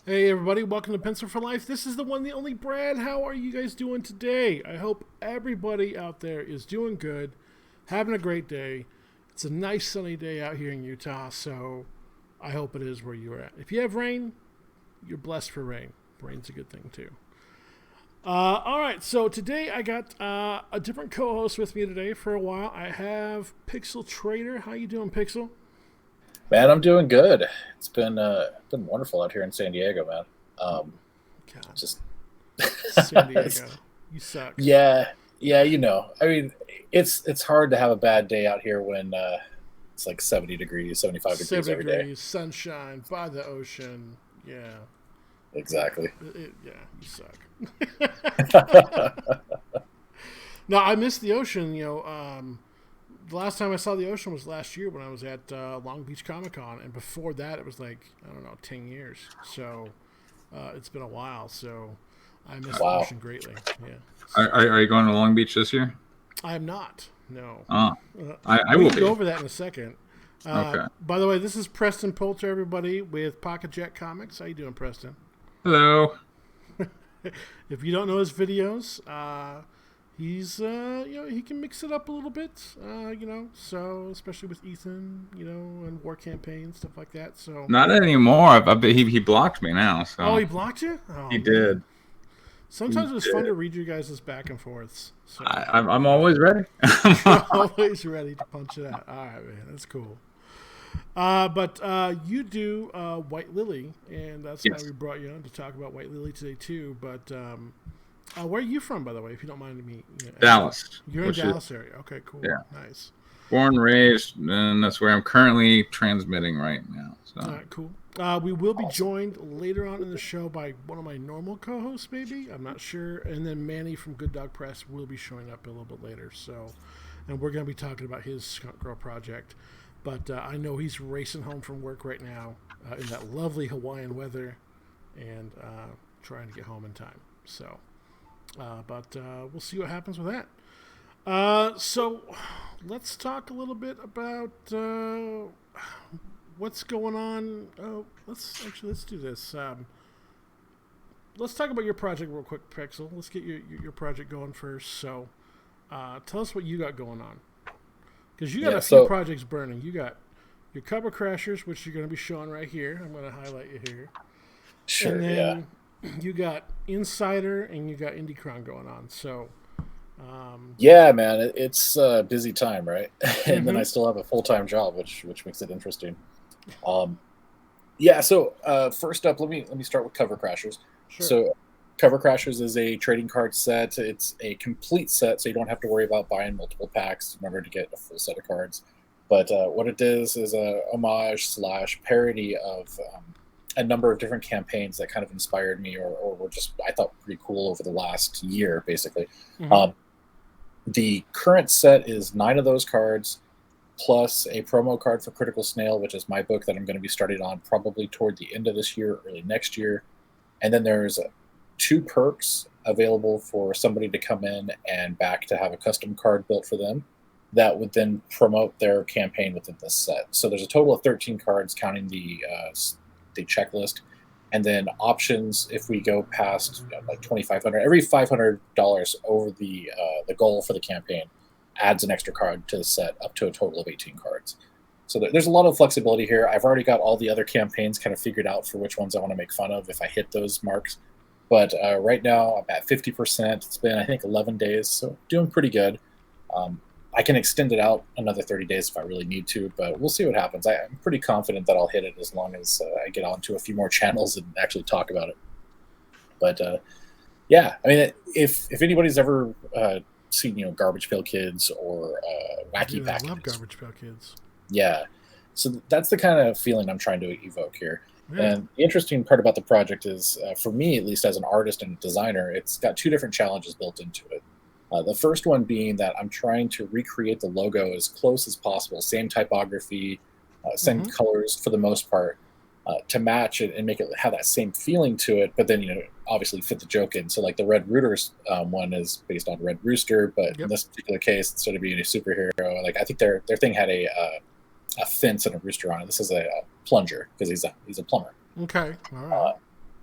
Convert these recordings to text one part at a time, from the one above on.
Hey everybody, welcome to Pencil for Life. This is the one, the only Brad. How are you guys doing today? I hope everybody out there is doing good, having a great day. It's a nice sunny day out here in Utah, so I hope it is where you're at. If you have rain, you're blessed for rain. Rain's a good thing too. All right, so today I got a different co-host with me today for a while. I have Pixel Trader. How you doing, Pixel? Man, I'm doing good. It's been wonderful out here in San Diego, man. God, Just San it's, Diego, you suck. yeah, yeah, I mean, it's hard to have a bad day out here when it's like 70 degrees, 75 degrees 70 every day. degrees, sunshine, by the ocean. Yeah. Exactly. Yeah, you suck. No, I miss the ocean. The last time I saw the ocean was last year when I was at Long Beach Comic Con, and before that it was like I don't know, 10 years. So it's been a while. So I miss the Wow. ocean greatly. Yeah, Are you going to Long Beach this year? I am not. No. Oh, Uh, I we will can go be. over that in a second. Okay. By the way, this is Preston Poulter, everybody, with Pocket Comics. How you doing, Preston? Hello. If you don't know his videos, he's he can mix it up a little bit, so especially with Ethan, and war campaign stuff like that. So Not anymore. He blocked me now, oh, so he blocked you. Oh he man. did. Sometimes He it's fun to did. read you guys' back and forths. So I'm always ready. you're always ready to punch it out. All right, man, that's cool. But you do White Lily, and that's why Yes. we brought you on to talk about White Lily today too. But where are you from, by the way, if you don't mind me asking? Dallas, You're in which is Dallas area. Okay, cool, yeah, nice. born raised, and that's where I'm currently transmitting right now. All So right, cool. We will be Awesome. joined later on in the show by one of my normal co-hosts, maybe. I'm not sure. And then Manny from Good Dog Press will be showing up a little bit later. So, and we're going to be talking about his Skunk Girl project. But I know he's racing home from work right now in that lovely Hawaiian weather and trying to get home in time. So, but we'll see what happens with that. So, let's talk a little bit about what's going on. Let's do this. Let's talk about your project real quick, Pixel. Let's get your project going first. So, tell us what you got going on, because you got Yeah. a few So projects burning. You got your Cover Crashers, which you're going to be showing right here. I'm going to highlight you here, and sure. Yeah. then you got Insider and you got IndieCron going on. So, Yeah, man. It's a busy time, right? And then I mm-hmm, still have a full-time job, which makes it interesting. Um, Yeah, so first up, let me start with Cover Crashers. sure. So Cover Crashers is a trading card set. It's a complete set, so you don't have to worry about buying multiple packs in order to get a full set of cards. But what it is a homage slash parody of a number of different campaigns that kind of inspired me or were just I thought pretty cool over the last year, basically. Mm-hmm. Um, the current set is 9 of those cards plus a promo card for Critical Snail, which is my book that I'm going to be starting on probably toward the end of this year, early next year. And then there's 2 perks available for somebody to come in and back to have a custom card built for them that would then promote their campaign within this set. So there's a total of 13 cards, counting the checklist, and then options if we go past like 2,500, every $500 over the goal for the campaign adds an extra card to the set up to a total of 18 cards. So there's a lot of flexibility here. I've already got all the other campaigns kind of figured out for which ones I want to make fun of if I hit those marks. But right now I'm at 50%. It's been, I think, 11 days, so doing pretty good. Um, I can extend it out another 30 days if I really need to, but we'll see what happens. I'm pretty confident that I'll hit it as long as I get onto a few more channels and actually talk about it. But yeah, I mean, if anybody's ever seen Garbage Pail Kids or Wacky Dude, I love Packages, Garbage Pail Kids. yeah, so that's the kind of feeling I'm trying to evoke here. Yeah. And the interesting part about the project is, for me at least, as an artist and designer, it's got 2 different challenges built into it. The first one being that I'm trying to recreate the logo as close as possible, same typography, same Mm-hmm. colors for the most part, to match it and make it have that same feeling to it. But then obviously fit the joke in. So like the Red Rooters one is based on Red Rooster, but in Yep. this particular case, instead of being a superhero, like I think their thing had a fence and a rooster on it. This is a plunger because he's a plumber. Okay. All Uh, right.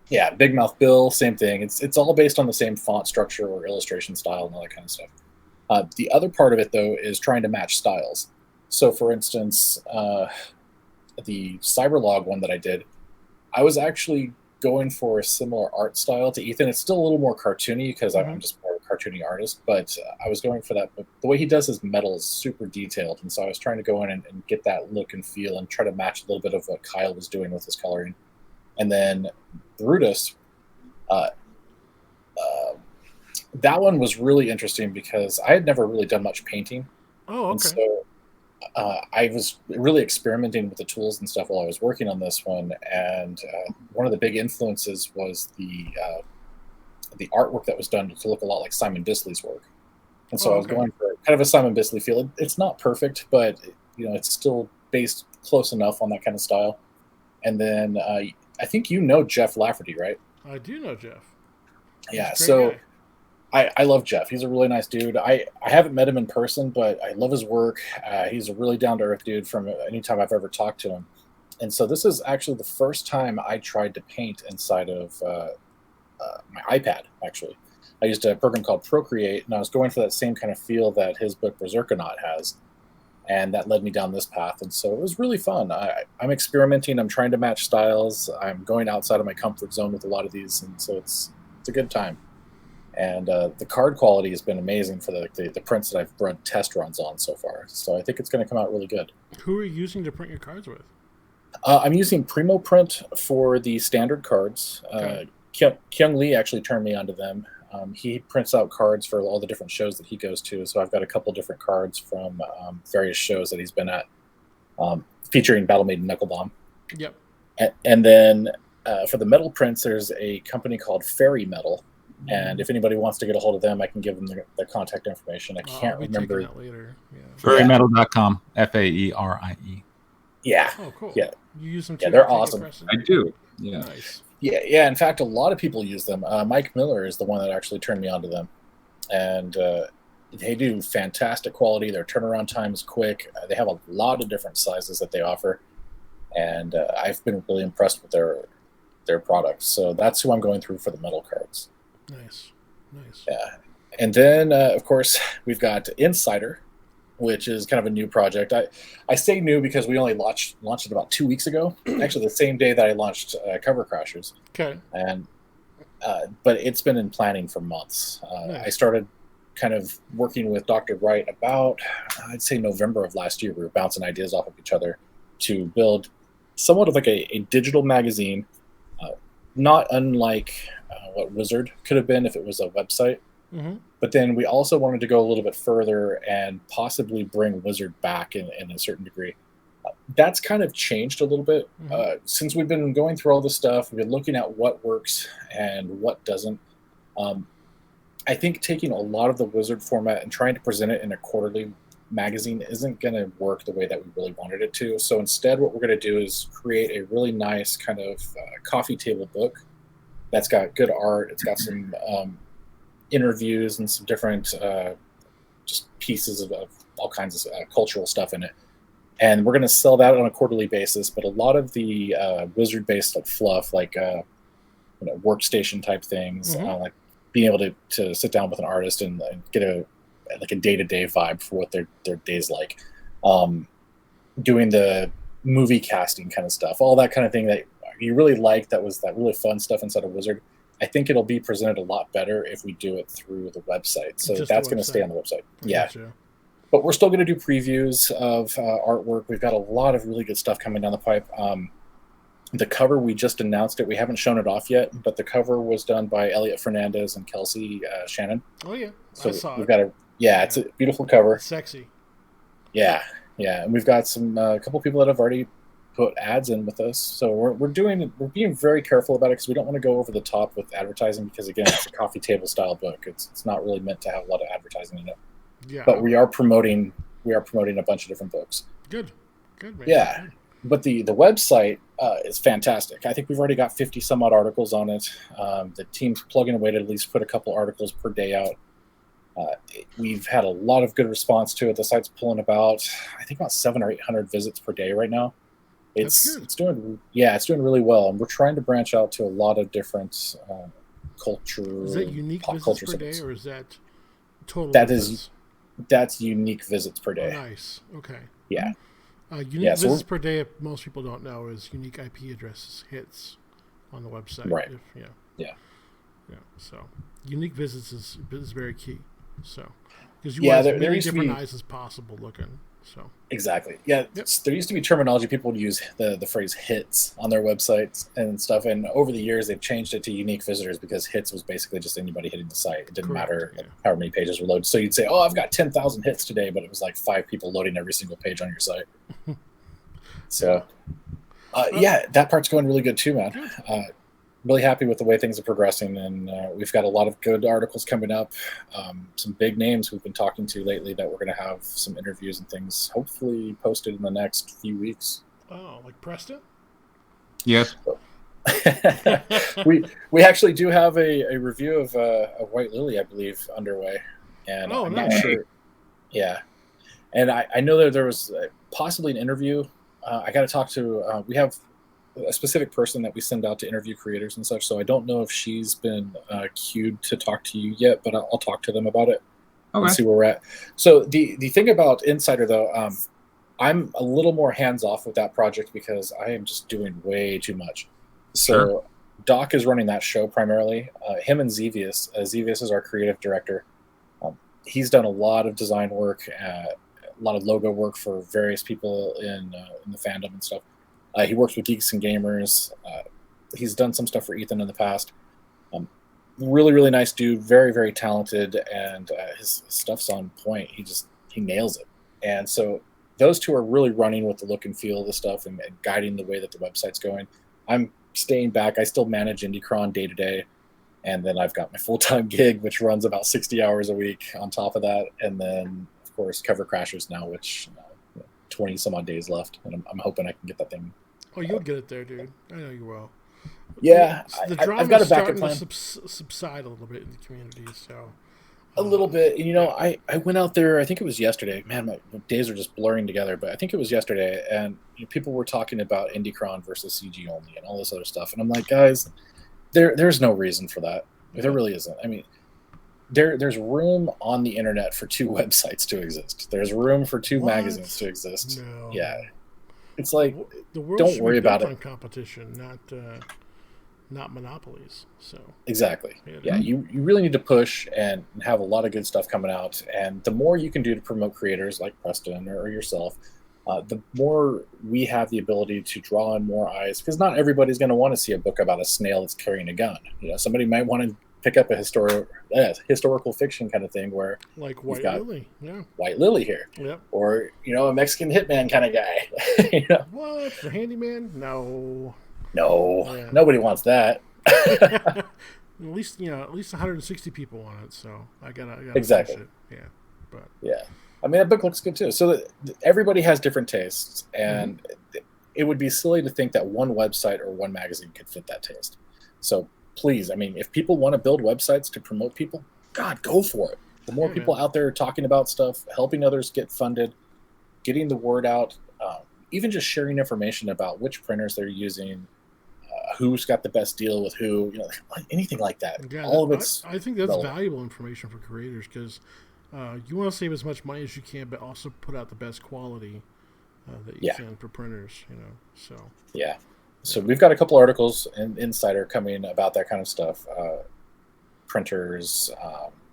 Yeah, Big Mouth Bill, same thing. It's all based on the same font structure or illustration style and all that kind of stuff. The other part of it, though, is trying to match styles. So, for instance, the Cyberlog one that I did, I was actually going for a similar art style to Ethan. It's still a little more cartoony because I'm just more of a cartoony artist, but I was going for that. But the way he does his metal is super detailed, and so I was trying to go in and get that look and feel and try to match a little bit of what Kyle was doing with his coloring. And then Brutus, uh, uh, that one was really interesting because I had never really done much painting. Oh, And okay. so I was really experimenting with the tools and stuff while I was working on this one. And one of the big influences was the artwork that was done to look a lot like Simon Bisley's work. And so Oh, I was okay. going for kind of a Simon Bisley feel. It's not perfect, but it's still based close enough on that kind of style. And then I think Jeff Lafferty, right? I do know Jeff. He's Yeah. a great So guy. I love Jeff. He's a really nice dude. I haven't met him in person, but I love his work. He's a really down to earth dude from any time I've ever talked to him. And so this is actually the first time I tried to paint inside of my iPad, actually. I used a program called Procreate, and I was going for that same kind of feel that his book Berserkernaut has. And that led me down this path. And so it was really fun. I'm experimenting. I'm trying to match styles. I'm going outside of my comfort zone with a lot of these. And so it's a good time. And the card quality has been amazing for the prints that I've run test runs on so far. So I think it's going to come out really good. Who are you using to print your cards with? I'm using Primo Print for the standard cards. Okay. Kyung Lee actually turned me onto them. He prints out cards for all the different shows that he goes to. So I've got a couple different cards from various shows that he's been at, featuring Battle Maiden Knucklebomb. Yep. And then for the metal prints, there's a company called Fairy Metal. And if anybody wants to get a hold of them, I can give them their contact information. I can't I'll be remember. taking that later. Yeah. Furrymetal.com. FAERIE. Yeah. Oh, cool. Yeah. You use them too? Yeah, they're I take it, awesome. Preston? I do. Yeah. Nice. Yeah. In fact, a lot of people use them. Mike Miller is the one that actually turned me onto them. And they do fantastic quality. Their turnaround time is quick. They have a lot of different sizes that they offer. And I've been really impressed with their products. So that's who I'm going through for the metal cards. Nice. Yeah. And then, of course, we've got Insider, which is kind of a new project. I say new because we only launched it about 2 weeks ago. Actually, the same day that I launched Cover Crashers. Okay. And but it's been in planning for months. Nice. I started kind of working with Dr. Wright about, I'd say, November of last year. We were bouncing ideas off of each other to build somewhat of like a digital magazine, not unlike what Wizard could have been if it was a website. Mm-hmm. But then we also wanted to go a little bit further and possibly bring Wizard back in a certain degree. That's kind of changed a little bit. Since we've been going through all this stuff, we've been looking at what works and what doesn't. I think taking a lot of the Wizard format and trying to present it in a quarterly magazine isn't going to work the way that we really wanted it to. So instead, what we're going to do is create a really nice kind of coffee table book that's got good art. It's got some interviews and some different just pieces of all kinds of cultural stuff in it. And we're going to sell that on a quarterly basis. But a lot of the Wizard-based like fluff, like workstation type things, like being able to sit down with an artist and get a day-to-day vibe for what their day's like. Doing the movie casting kind of stuff, all that kind of thing that you really like, that was that really fun stuff inside of Wizard. I think it'll be presented a lot better if we do it through the website. So Just that's the going to stay on the website. Yeah. Gotcha. But we're still going to do previews of artwork. We've got a lot of really good stuff coming down the pipe. The cover, we just announced it. We haven't shown it off yet, but the cover was done by Elliot Fernandez and Kelsey Shannon. Oh, yeah. So I saw we've it. got it's a beautiful cover. Sexy. Yeah. And we've got a couple people that have already put ads in with us. So we're being very careful about it because we don't want to go over the top with advertising because, again, it's a coffee table style book. It's not really meant to have a lot of advertising in it. Yeah. But we are promoting a bunch of different books. Good, man. Yeah. But the website is fantastic. I think we've already got 50 some odd articles on it. The team's plugging away to at least put a couple articles per day out. We've had a lot of good response to it. The site's pulling about 700 or 800 visits per day right now. That's good. It's doing really well, and we're trying to branch out to a lot of different culture, Is that unique pop visits culture per day, sites. or is that total That is visits? that's unique visits per Oh, day. nice. Okay. Yeah, Unique yeah. So visits per day, if most people don't know, is unique IP addresses hits on the website. right, If, yeah, yeah, yeah. So unique visits is very key. So because you want yeah. as There many used to different be eyes as possible looking. So exactly. Yeah, yep. there used to be terminology people would use the phrase hits on their websites and stuff, and over the years they've changed it to unique visitors because hits was basically just anybody hitting the site. It didn't Correct. matter Yeah. how many pages were loaded. So you'd say, "Oh, I've got 10,000 hits today," but it was like 5 people loading every single page on your site. Yeah. So Uh, yeah, that part's going really good too, man. good. Really happy with the way things are progressing, and we've got a lot of good articles coming up. Some big names we've been talking to lately that we're going to have some interviews and things hopefully posted in the next few weeks. Oh, like Preston. Yes. So, we actually do have a review of White Lily, I believe, underway, and Oh, I'm not nice. sure. Yeah, and I know that there was possibly an interview. I got to talk to. We have a specific person that we send out to interview creators and such. So I don't know if she's been queued to talk to you yet, but I'll talk to them about it and Okay. see where we're at. So the thing about Insider though, I'm a little more hands off with that project because I am just doing way too much. Sure. So Doc is running that show primarily. Him and Zevius. Zevius is our creative director. He's done a lot of design work, a lot of logo work for various people in the fandom and stuff. He works with Geeks and Gamers. He's done some stuff for Ethan in the past. Really, really nice dude. Very, very talented, and his stuff's on point. He nails it. And so those two are really running with the look and feel of the stuff and guiding the way that the website's going. I'm staying back. I still manage IndieCron day to day, and then I've got my full-time gig, which runs about 60 hours a week on top of that, and then of course Cover Crashers now, which 20 some odd days left, and I'm hoping I can get that thing. Oh, you'll get it there, dude. I know you will. Yeah, The I've drama got is a backup starting plan. to subside a little bit in the community. So A little bit. I went out there, I think it was yesterday. Man, my days are just blurring together, but I think it was yesterday, and people were talking about IndieCron versus CG only and all this other stuff. And I'm like, guys, there's no reason for that. There really isn't. I mean, there's room on the internet for two websites to exist. There's room for two magazines to exist. No. Yeah. It's like, The world don't should worry be built about on it. competition, not monopolies. So Exactly. yeah, Yeah, you really need to push and have a lot of good stuff coming out. And the more you can do to promote creators like Preston or yourself, the more we have the ability to draw in more eyes. Because not everybody's going to want to see a book about a snail that's carrying a gun. Somebody might want to pick up a historical fiction kind of thing where like you've White got Lily. Yeah. White Lily here, Yep. or a Mexican hitman kind of guy. What? The handyman? No. No, Yeah. nobody wants that. At least 160 people want it, so I gotta Exactly. finish it. Yeah, but Yeah, I mean that book looks good too. So everybody has different tastes, and it would be silly to think that one website or one magazine could fit that taste. So please, I mean, if people want to build websites to promote people, God, go for it. The more Yeah, people man. out there talking about stuff, helping others get funded, getting the word out, even just sharing information about which printers they're using, who's got the best deal with who, anything like that. Yeah, All of it's I think that's relevant. valuable information for creators because you want to save as much money as you can, but also put out the best quality that you Yeah. can for printers. So Yeah. So we've got a couple articles in Insider coming about that kind of stuff. Printers,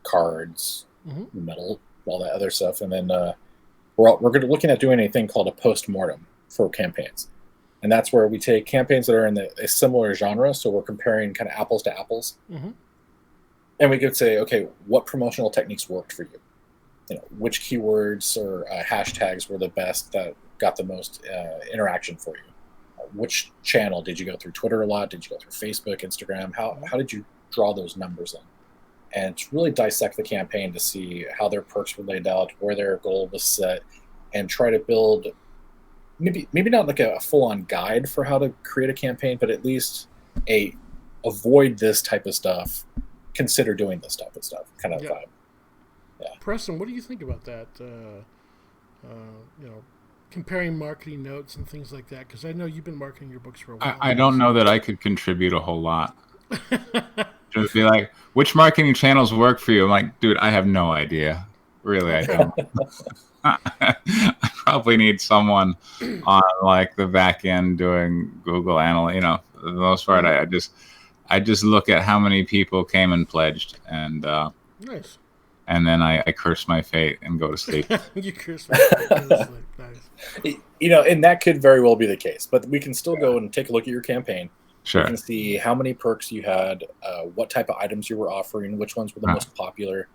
cards, metal, all that other stuff. And then we're looking at doing a thing called a post-mortem for campaigns. And that's where we take campaigns that are in a similar genre. So we're comparing kind of apples to apples. And we could say, okay, what promotional techniques worked for you? Which keywords or hashtags were the best that got the most interaction for you? Which channel did you go through? Twitter a lot? Did you go through Facebook, Instagram? How did you draw those numbers in? And to really dissect the campaign to see how their perks were laid out, where their goal was set, and try to build maybe not like a full-on guide for how to create a campaign, but at least avoid this type of stuff, consider doing this type of stuff kind of vibe. Preston, what do you think about that? comparing marketing notes and things like that? Because I know you've been marketing your books for a while. I don't know that I could contribute a whole lot. Just be like, which marketing channels work for you? I'm like, dude, I have no idea. Really, I don't. I probably need someone on like the back end doing Google Analytics. You know, for the most part, I just look at how many people came and pledged, and Nice. and then I curse my fate and go to sleep. You curse my fate and go to sleep. Nice. You know, and that could very well be the case, but we can still go and take a look at your campaign. Sure. You can see how many perks you had, what type of items you were offering, which ones were the most popular,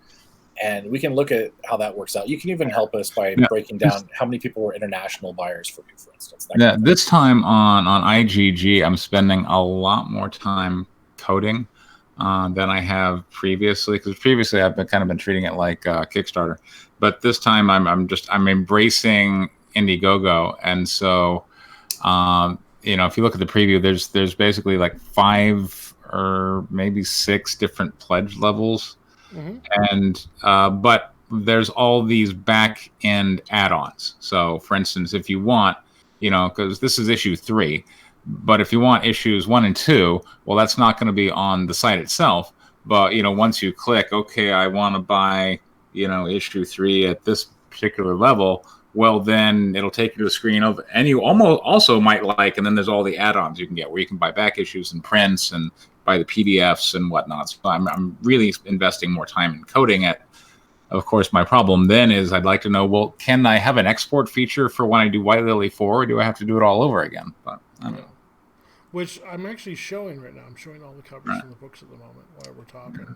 and we can look at how that works out. You can even help us by breaking down how many people were international buyers for you, for instance. Yeah, this time on IGG, I'm spending a lot more time coding than I have previously, because previously I've been treating it like Kickstarter, but this time I'm embracing Indiegogo, and so you know, if you look at the preview, there's basically like 5 or maybe 6 different pledge levels, and but there's all these back end add-ons. So, for instance, if you want, you know, because this is issue 3. But if you want issues 1 and 2, well, that's not going to be on the site itself. But, you know, once you click, okay, I want to buy, you know, issue 3 at this particular level, well, then it'll take you to a screen of, and you almost also might like, and then there's all the add-ons you can get where you can buy back issues and prints and buy the PDFs and whatnot. So I'm really investing more time in coding it. Of course, my problem then is I'd like to know, well, can I have an export feature for when I do White Lily 4, or do I have to do it all over again? But I don't know. Which I'm actually showing right now. I'm showing all the covers from the books at the moment while we're talking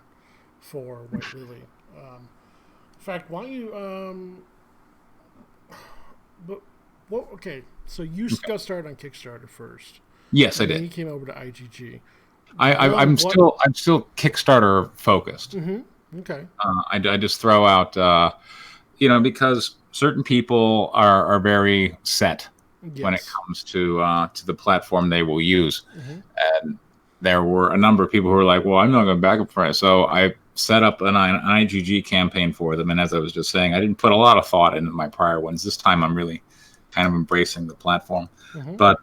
for White Lily. In fact, why don't you... okay, so you got started on Kickstarter first. Yes, I did. Then you came over to IGG. I'm still Kickstarter focused. Okay. I just throw out, you know, because certain people are very set when it comes to the platform they will use, and there were a number of people who were like, "Well, I'm not going to back up for it," so I set up an IGG campaign for them. And as I was just saying, I didn't put a lot of thought into my prior ones. This time, I'm really kind of embracing the platform. But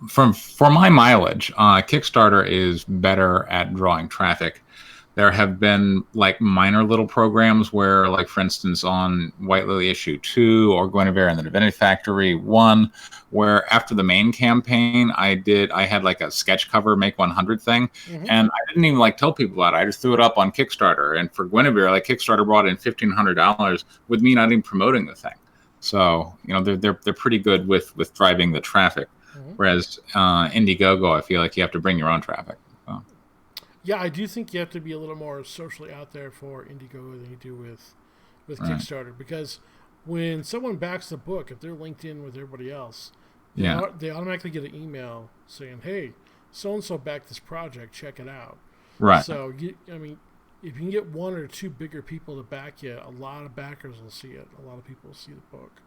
for my mileage, Kickstarter is better at drawing traffic. There have been like minor little programs where, like, for instance, on White Lily issue 2 or Guinevere and the Divinity Factory 1, where after the main campaign, I had like a sketch cover make 100 thing, and I didn't even like tell people about it. I just threw it up on Kickstarter. And for Guinevere, like, Kickstarter brought in $1,500 with me not even promoting the thing. So, you know, they're pretty good with driving the traffic. Whereas Indiegogo, I feel like you have to bring your own traffic. So. Yeah, I do think you have to be a little more socially out there for Indiegogo than you do with Kickstarter, because when someone backs the book, if they're linked in with everybody else, they automatically get an email saying, "Hey, so and so backed this project, check it out." Right. So I mean, if you can get 1 or 2 bigger people to back you, a lot of backers will see it. A lot of people will see the book.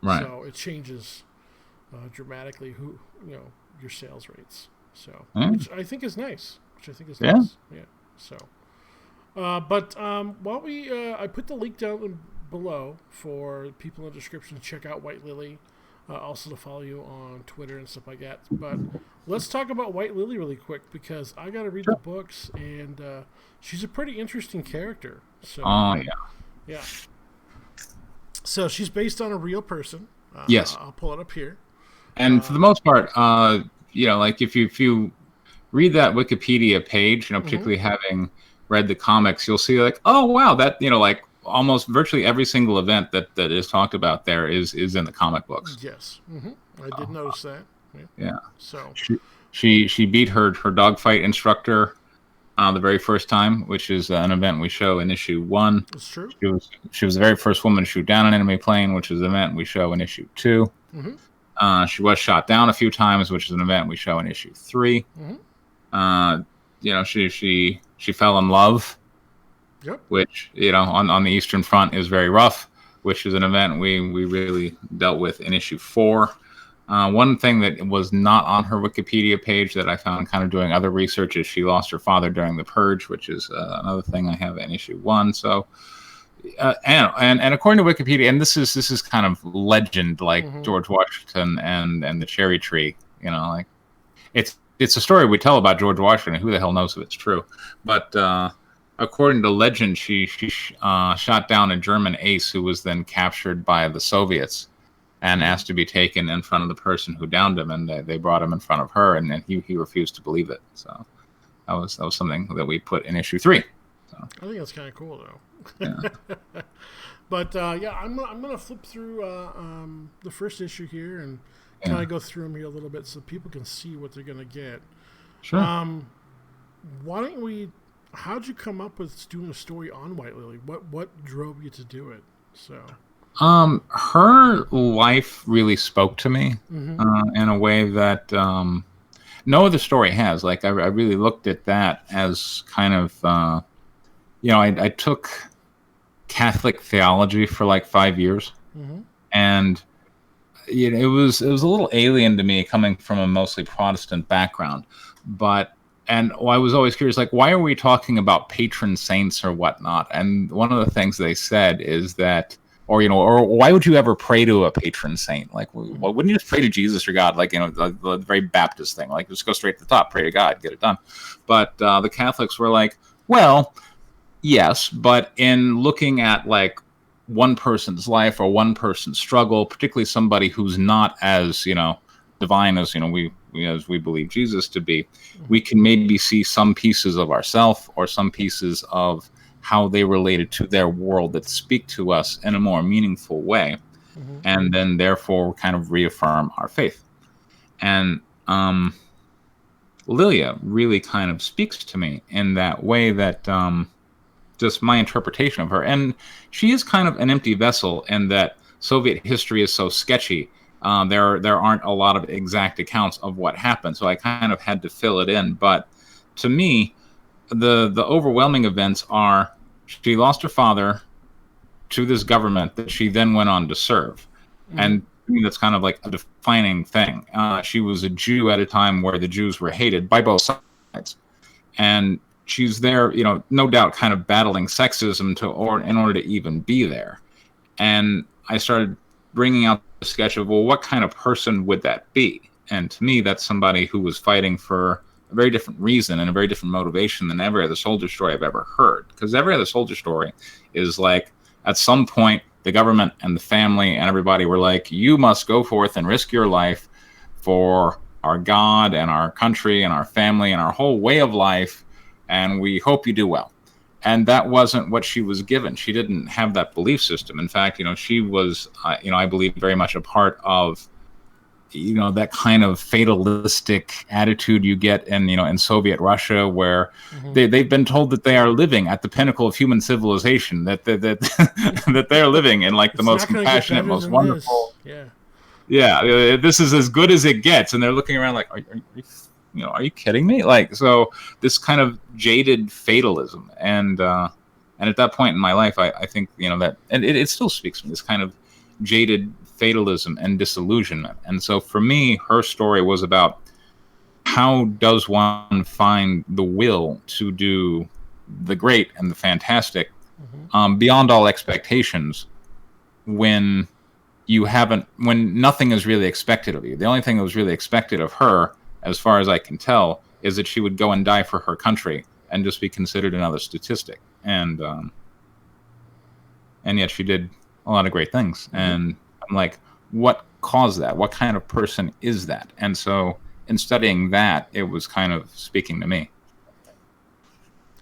Right. So it changes dramatically your sales rates. So which I think is nice. Nice. Yeah. So, but while I put the link down below for people in the description to check out White Lily, also to follow you on Twitter and stuff like that. But let's talk about White Lily really quick, because I got to read the books, and she's a pretty interesting character. So, yeah. So she's based on a real person. Yes. I'll pull it up here. And for the most part, you know, like if you read that Wikipedia page, you know, particularly having read the comics, you'll see like, oh wow, that, you know, like almost virtually every single event that is talked about there is in the comic books. Yes, I did notice that. Yeah. So she beat her dogfight instructor the very first time, which is an event we show in issue 1. That's true. She was the very first woman to shoot down an enemy plane, which is an event we show in issue 2. She was shot down a few times, which is an event we show in issue 3. You know, she fell in love, which, you know, on the Eastern Front is very rough, which is an event we really dealt with in issue 4. One thing that was not on her Wikipedia page that I found kind of doing other research is she lost her father during the Purge, which is another thing I have in issue 1. So, and according to Wikipedia, and this is kind of legend, like Mhm. George Washington and the cherry tree. You know, like it's a story we tell about George Washington. Who the hell knows if it's true? But according to legend, she shot down a German ace who was then captured by the Soviets and asked to be taken in front of the person who downed him, and they brought him in front of her, and he refused to believe it. So that was something that we put in issue 3. So, I think that's kind of cool, though. yeah. But yeah, I'm gonna flip through the first issue here and kind of go through them here a little bit so people can see what they're gonna get. Sure. Why don't we? How'd you come up with doing a story on White Lily? What drove you to do it? So. Her life really spoke to me in a way that no other story has. Like I really looked at that as kind of, I took Catholic theology for like 5 years, and it was a little alien to me coming from a mostly Protestant background, and I was always curious, like, why are we talking about patron saints or whatnot? And one of the things they said is that, or why would you ever pray to a patron saint? Like, well, wouldn't you just pray to Jesus or God? Like, the very Baptist thing, like, just go straight to the top, pray to God, get it done. But the Catholics were like, well, yes, but in looking at like one person's life or one person's struggle, particularly somebody who's not as, divine as, we believe Jesus to be, we can maybe see some pieces of ourselves or some pieces of how they related to their world that speak to us in a more meaningful way, and then therefore kind of reaffirm our faith. And Lilia really kind of speaks to me in that way, that just my interpretation of her. And she is kind of an empty vessel in that Soviet history is so sketchy. There aren't a lot of exact accounts of what happened, so I kind of had to fill it in. But to me, the overwhelming events are she lost her father to this government that she then went on to serve. And to me, that's kind of like a defining thing. She was a Jew at a time where the Jews were hated by both sides. And she's there, no doubt kind of battling sexism in order to even be there. And I started bringing out the sketch of, well, what kind of person would that be? And to me, that's somebody who was fighting for a very different reason and a very different motivation than every other soldier story I've ever heard. Because every other soldier story is like, at some point, the government and the family and everybody were like, you must go forth and risk your life for our God and our country and our family and our whole way of life, and we hope you do well. And that wasn't what she was given. She didn't have that belief system. In fact, she was, I believe, very much a part of, that kind of fatalistic attitude you get in Soviet Russia, where they've been told that they are living at the pinnacle of human civilization, that that they're living in like the most compassionate, most wonderful. Yeah, this is as good as it gets, and they're looking around like, are you kidding me? Like, so this kind of jaded fatalism, and at that point in my life, I think that, and it still speaks to me, this kind of jaded fatalism and disillusionment. And so for me, her story was about how does one find the will to do the great and the fantastic beyond all expectations when nothing is really expected of you. The only thing that was really expected of her, as far as I can tell, is that she would go and die for her country and just be considered another statistic. And yet she did a lot of great things. And I'm like, what caused that? What kind of person is that? And so in studying that, it was kind of speaking to me.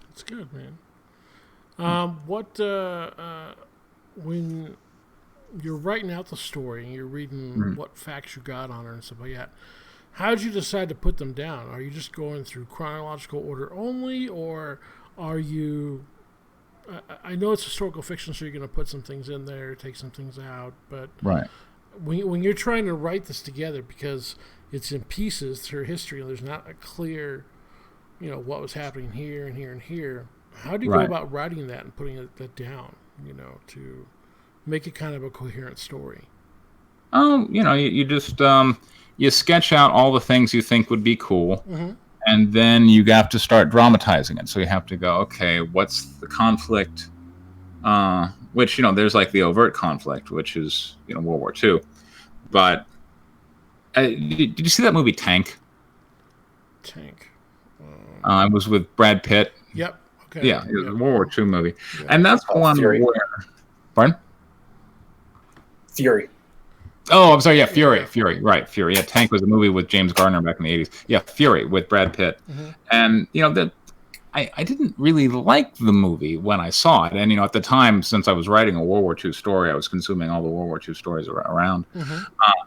That's good, man. When you're writing out the story and you're reading what facts you got on her and stuff like that, how did you decide to put them down? Are you just going through chronological order only, or are you... I know it's historical fiction, so you're going to put some things in there, take some things out, but when you're trying to write this together, because it's in pieces through history, and there's not a clear, what was happening here and here and here, how do you go about writing that and putting that down, to make it kind of a coherent story? You just... you sketch out all the things you think would be cool, and then you have to start dramatizing it. So you have to go, okay, what's the conflict which there's like the overt conflict, which is World War II. But did you see that movie Tank? Tank. It was with Brad Pitt. Yep. Okay. Yeah, it was a World War II movie, Yeah. and that's one Fury. where. Pardon? Fury. Oh, I'm sorry. Yeah, Fury. Right, Fury. Yeah, Tank was a movie with James Garner back in the 80s. Yeah, Fury with Brad Pitt. And, I didn't really like the movie when I saw it. And, at the time, since I was writing a World War II story, I was consuming all the World War II stories around.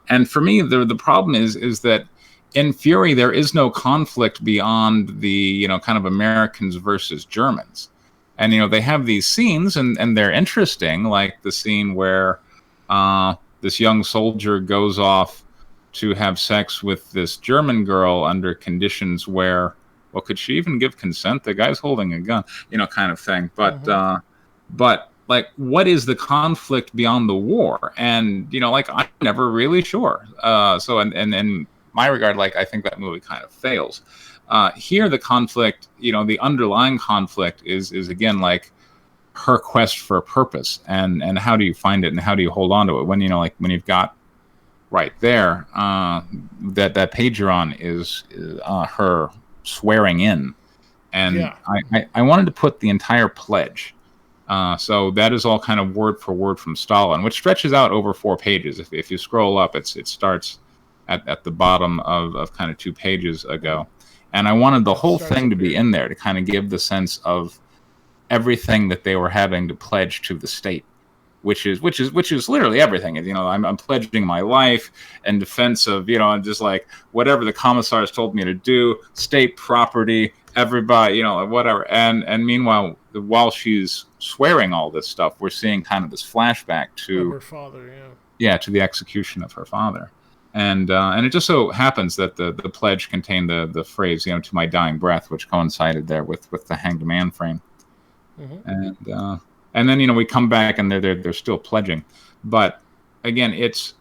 And for me, the problem is that in Fury, there is no conflict beyond the, kind of Americans versus Germans. And, they have these scenes, and they're interesting, like the scene where this young soldier goes off to have sex with this German girl under conditions where, well, could she even give consent? The guy's holding a gun, kind of thing. But like, what is the conflict beyond the war? And, I'm never really sure. So in my regard, like, I think that movie kind of fails. Here, the conflict, the underlying conflict is again, like, her quest for a purpose, and how do you find it, and how do you hold on to it when when you've got right there that page you're on is her swearing in, and I wanted to put the entire pledge, so that is all kind of word for word from Stalin, which stretches out over 4 pages. If you scroll up, it starts at the bottom of kind of 2 pages ago, and I wanted the whole thing to be in there to kind of give the sense of everything that they were having to pledge to the state, which is literally everything. I'm pledging my life in defense of just like whatever the commissars told me to do, state property, everybody, whatever. And meanwhile, while she's swearing all this stuff, we're seeing kind of this flashback to her father, to the execution of her father. And it just so happens that the pledge contained the phrase, to my dying breath, which coincided there with the hanged man frame. And then we come back and they're still pledging, but again, it's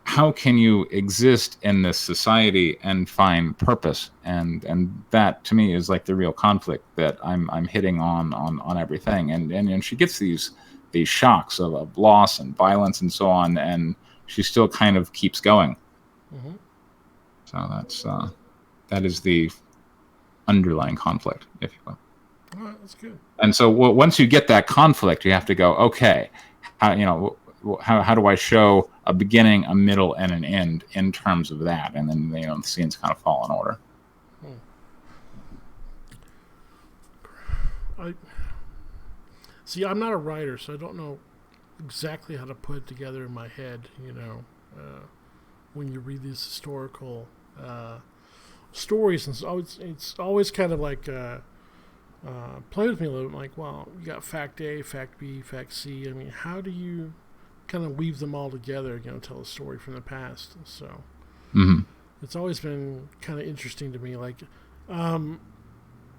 how can you exist in this society and find purpose, and that to me is like the real conflict that I'm hitting on everything, and she gets these shocks of loss and violence and so on, and she still kind of keeps going. So that is the underlying conflict, if you will. All right, that's good. And so once you get that conflict, you have to go, okay, how do I show a beginning, a middle, and an end in terms of that? And then the scenes kind of fall in order. I'm not a writer, so I don't know exactly how to put it together in my head. When you read these historical stories, and so it's always kind of like. Play with me a little bit, like, well, you got fact A, fact B, fact C. I mean, how do you kind of weave them all together, tell a story from the past? So it's always been kind of interesting to me. Like, one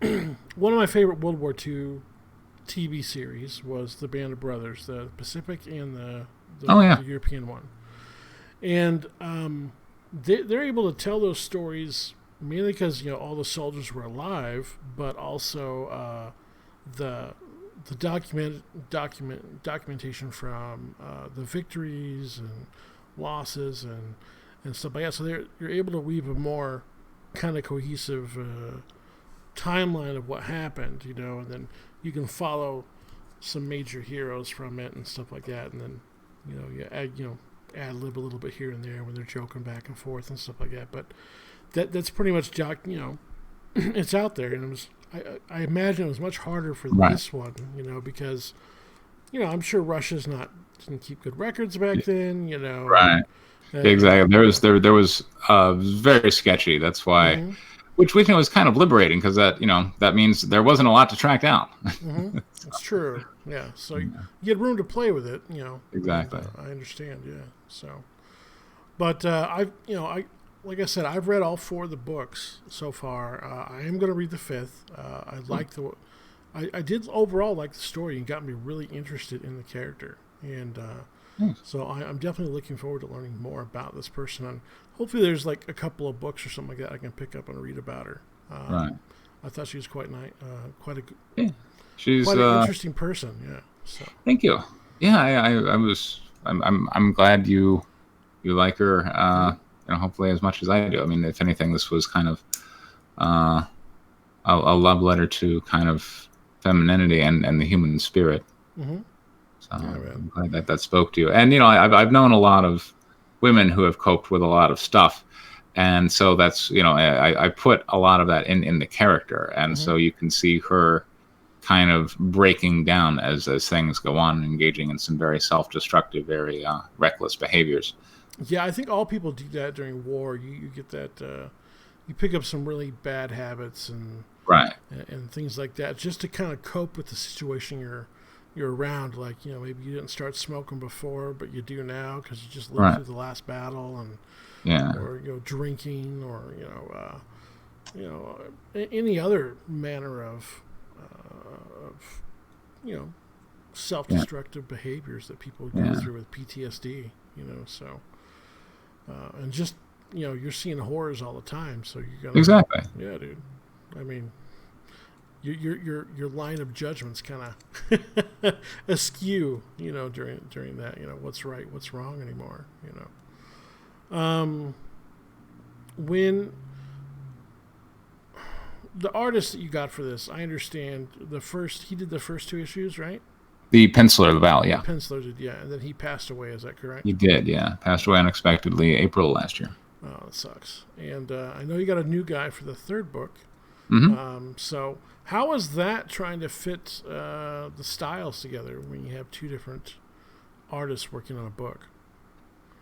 of my favorite World War II TV series was The Band of Brothers, the Pacific and the European one. And they're able to tell those stories mainly because all the soldiers were alive, but also the documentation from the victories and losses and stuff like that. So you're able to weave a more kind of cohesive timeline of what happened, and then you can follow some major heroes from it and stuff like that, and then you ad lib a little bit here and there when they're joking back and forth and stuff like that, but. That's pretty much it's out there, and it was. I imagine it was much harder for this one, because, I'm sure Russia's didn't keep good records back then, Right. Exactly. There was very sketchy. That's why, which was kind of liberating because that means there wasn't a lot to track down. It's true. Yeah. So you had room to play with it, Exactly. And, I understand. Yeah. So, but like I said, I've read all 4 of the books so far. I am going to read the 5th. I did overall like the story and got me really interested in the character. And so I'm definitely looking forward to learning more about this person. And hopefully there's like a couple of books or something like that I can pick up and read about her. I thought she was quite nice, quite an interesting person. Yeah. So. Thank you. Yeah, I was. I'm glad you like her. Hopefully as much as I do. I mean, if anything, this was kind of uh, a love letter to kind of femininity and the human spirit. Mm-hmm. So Yeah, man. I'm glad that spoke to you. And I've known a lot of women who have coped with a lot of stuff, and so that's I put a lot of that in the character, and Mm-hmm. so you can see her kind of breaking down as things go on, engaging in some very self-destructive, very reckless behaviors. Yeah, I think all people do that during war. You get that you pick up some really bad habits Right. and things like that just to kind of cope with the situation you're around. Like maybe you didn't start smoking before, but you do now because you just lived Right. through the last battle, and Yeah. or drinking, or any other manner of self-destructive behaviors that people go Yeah. through with PTSD. So and just you're seeing horrors all the time, so you gotta Exactly. yeah, dude. I mean, your line of judgment's kind of askew, during that. What's right, what's wrong anymore. When the artist that you got for this, I understand he did the first two issues, right? The penciler of the valley. Yeah. Penciler did, yeah, and then he passed away. Is that correct? He did. Yeah. Passed away unexpectedly April last year. Oh, that sucks. And I know you got a new guy for the third book. Mm-hmm. So how is that trying to fit the styles together when you have two different artists working on a book?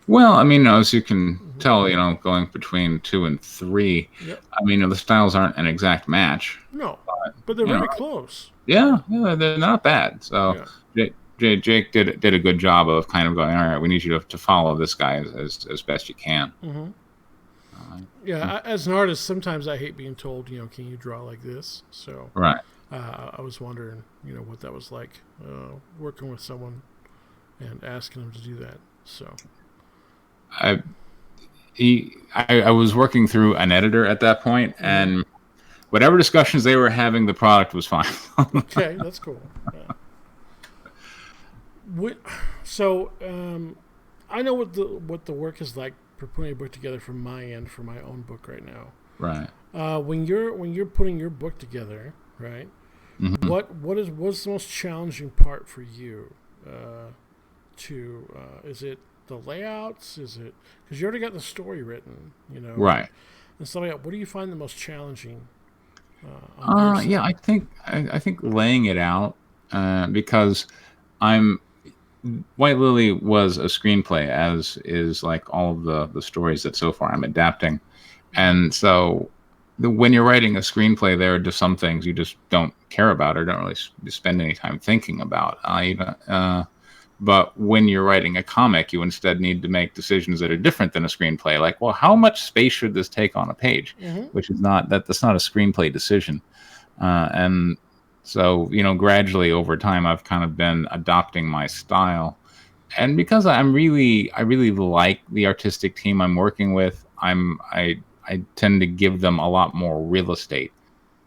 Well, I mean, as you can tell, going between 2 and 3, Yep. I mean, the styles aren't an exact match. No, but they're very close. Yeah, they're not bad. So Yeah. Jake did a good job of kind of going, all right, we need you to follow this guy as best you can. Mm-hmm. Yeah, as an artist, sometimes I hate being told, can you draw like this? So Right. I was wondering, what that was like, working with someone and asking them to do that. So I was working through an editor at that point, and whatever discussions they were having, the product was fine. Okay, that's cool. Yeah. So I know what the work is like for putting a book together from my end for my own book right now. Right. When you're putting your book together, right? Mm-hmm. What's the most challenging part for you? Is it the layouts? Is it because you already got the story written, Right. and stuff like that? What do you find the most challenging? Yeah, I think laying it out because White Lily was a screenplay, as is like all of the stories that so far I'm adapting, and so when you're writing a screenplay, there are just some things you just don't care about or don't really spend any time thinking about. But when you're writing a comic, you instead need to make decisions that are different than a screenplay. Like, well, how much space should this take on a page? Mm-hmm. Which is that's not a screenplay decision. And so, gradually over time, I've kind of been adopting my style. And because I really like the artistic team I'm working with, I tend to give them a lot more real estate.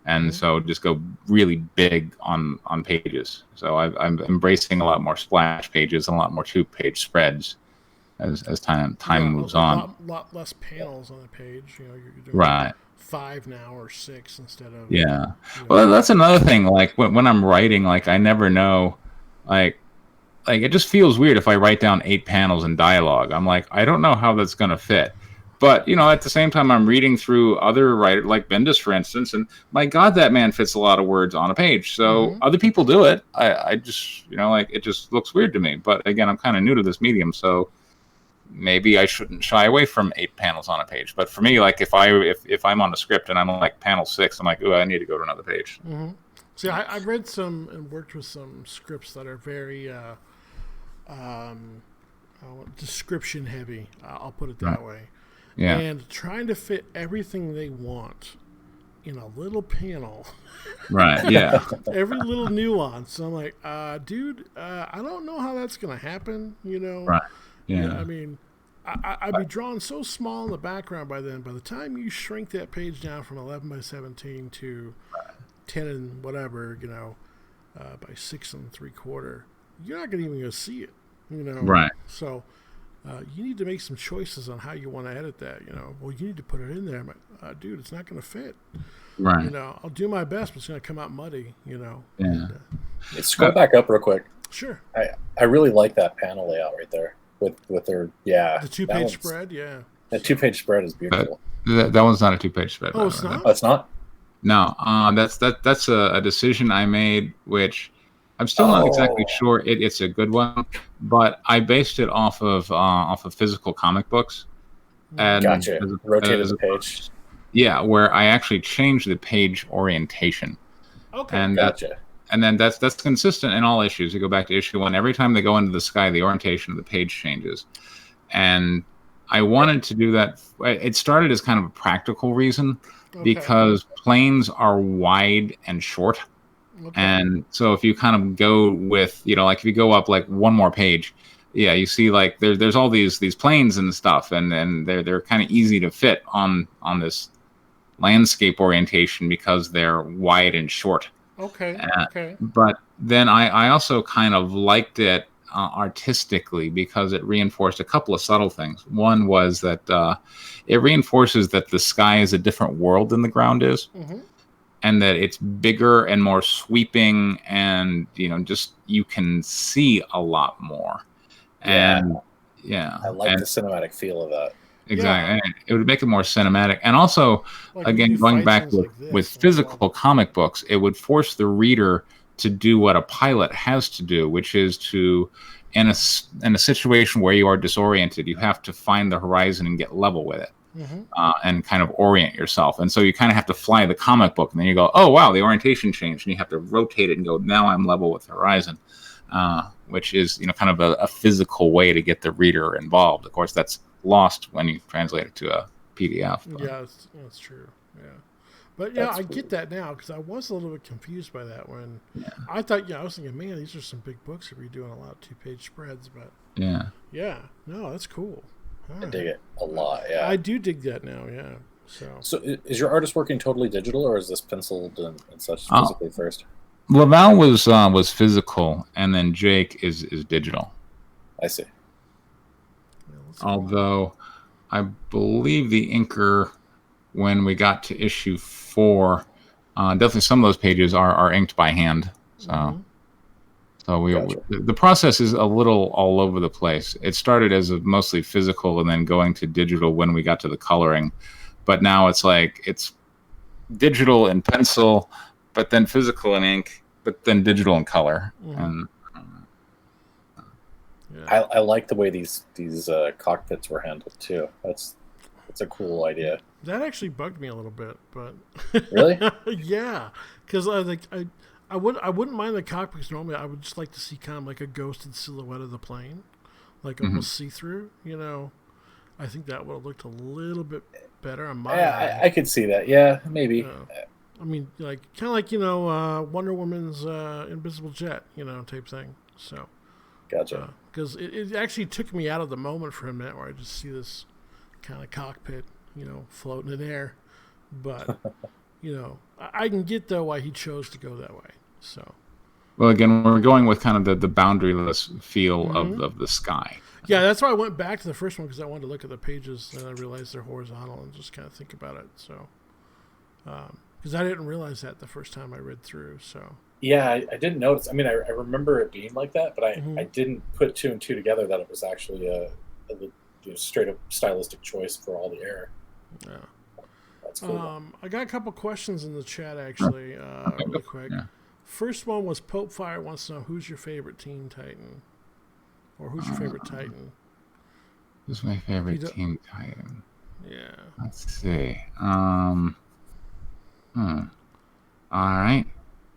And so just go really big on pages. So I'm embracing a lot more splash pages and a lot more 2-page spreads as time moves on. A lot less panels on the page. You're doing Right. 5 now or 6 instead of Yeah. Well, that's another thing. Like when I'm writing, like I never know, like it just feels weird if I write down 8 panels in dialogue. I'm like, I don't know how that's gonna fit. But at the same time, I'm reading through other writers, like Bendis, for instance, and my God, that man fits a lot of words on a page. So other people do it. I just, it just looks weird to me. But again, I'm kind of new to this medium, so maybe I shouldn't shy away from 8 panels on a page. But for me, like if I'm on a script and I'm on like panel 6, I'm like, oh, I need to go to another page. Mm-hmm. See, I read some and worked with some scripts that are very description heavy. I'll put it that way. Yeah. And trying to fit everything they want in a little panel. Right. Yeah. Every little nuance. I'm like, dude, I don't know how that's going to happen, Right. Yeah. I mean, I'd be drawn so small in the background by then. By the time you shrink that page down from 11 by 17 to 10 and whatever, by 6 3/4, you're not going to even go see it, you know. Right. So you need to make some choices on how you want to edit that. You know, well, you need to put it in there. I'm like, dude, it's not going to fit. Right. You know, I'll do my best, but it's going to come out muddy. You know. Yeah. And, Scroll back up real quick. sure. I really like that panel layout right there with their The 2-page spread, yeah. The 2-page spread is beautiful. That one's not a 2-page spread. Oh, it's not? Oh, it's not? No, that's a decision I made, which I'm still not exactly sure it's a good one, but I based it off of physical comic books. And Gotcha. Rotated the page. Yeah, where I actually changed the page orientation. Okay. And gotcha. And then that's consistent in all issues. You go back to issue 1. Every time they go into the sky, the orientation of the page changes. And I wanted to do that. It started as kind of a practical reason because planes are wide and short. Okay. And so if you kind of go with, like if you go up like one more page, yeah, you see like there's all these planes and stuff, and they're kind of easy to fit on this landscape orientation because they're wide and short. Okay. But then I also kind of liked it artistically because it reinforced a couple of subtle things. One was that it reinforces that the sky is a different world than the ground is, and that it's bigger and more sweeping, and just you can see a lot more. And I like the cinematic feel of that. Exactly. Yeah. It would make it more cinematic. And also, again, going back with physical comic books, it would force the reader to do what a pilot has to do, which is to, in a situation where you are disoriented, you have to find the horizon and get level with it, and kind of orient yourself. And so you kind of have to fly the comic book, and then you go, oh, wow, the orientation changed. And you have to rotate it and go, now I'm level with the horizon, which is, kind of a physical way to get the reader involved. Of course, that's lost when you translate it to a PDF. But. Yeah, that's true. Yeah, but I get that now because I was a little bit confused by that when I thought, I was thinking, man, these are some big books if you're doing a lot of 2-page spreads. But no, that's cool. I dig it a lot. Yeah, I do dig that now. Yeah. So is your artist working totally digital, or is this penciled and such physically first? Laval was physical, and then Jake is digital. I see. Although I believe the inker, when we got to issue 4, definitely some of those pages are inked by hand. So, the process is a little all over the place. It started as mostly physical and then going to digital when we got to the coloring, but now it's like it's digital and pencil, but then physical and ink, but then digital and color. And I like the way these cockpits were handled too. That's a cool idea. That actually bugged me a little bit, but really, yeah, because I wouldn't mind the cockpits normally. I would just like to see kind of like a ghosted silhouette of the plane, like almost see through. I think that would have looked a little bit better on my. Yeah, I could see that. Yeah, maybe. I mean, like kind of like Wonder Woman's invisible jet, type thing. So. Gotcha. Because it actually took me out of the moment for a minute where I just see this kind of cockpit, floating in air. But, I can get, though, why he chose to go that way. So. Well, again, we're going with kind of the boundaryless feel of the sky. Yeah, that's why I went back to the first one because I wanted to look at the pages and I realized they're horizontal and just kind of think about it. So, because I didn't realize that the first time I read through, so. Yeah, I didn't notice. I mean, I remember it being like that, but I didn't put 2 and 2 together that it was actually a straight up stylistic choice for all the air. Yeah, that's cool. I got a couple questions in the chat actually, really quick. Yeah. First one was Pope Fire wants to know who's your favorite Teen Titan, or who's your favorite Titan? Who's my favorite Teen Titan? Yeah. Let's see. All right.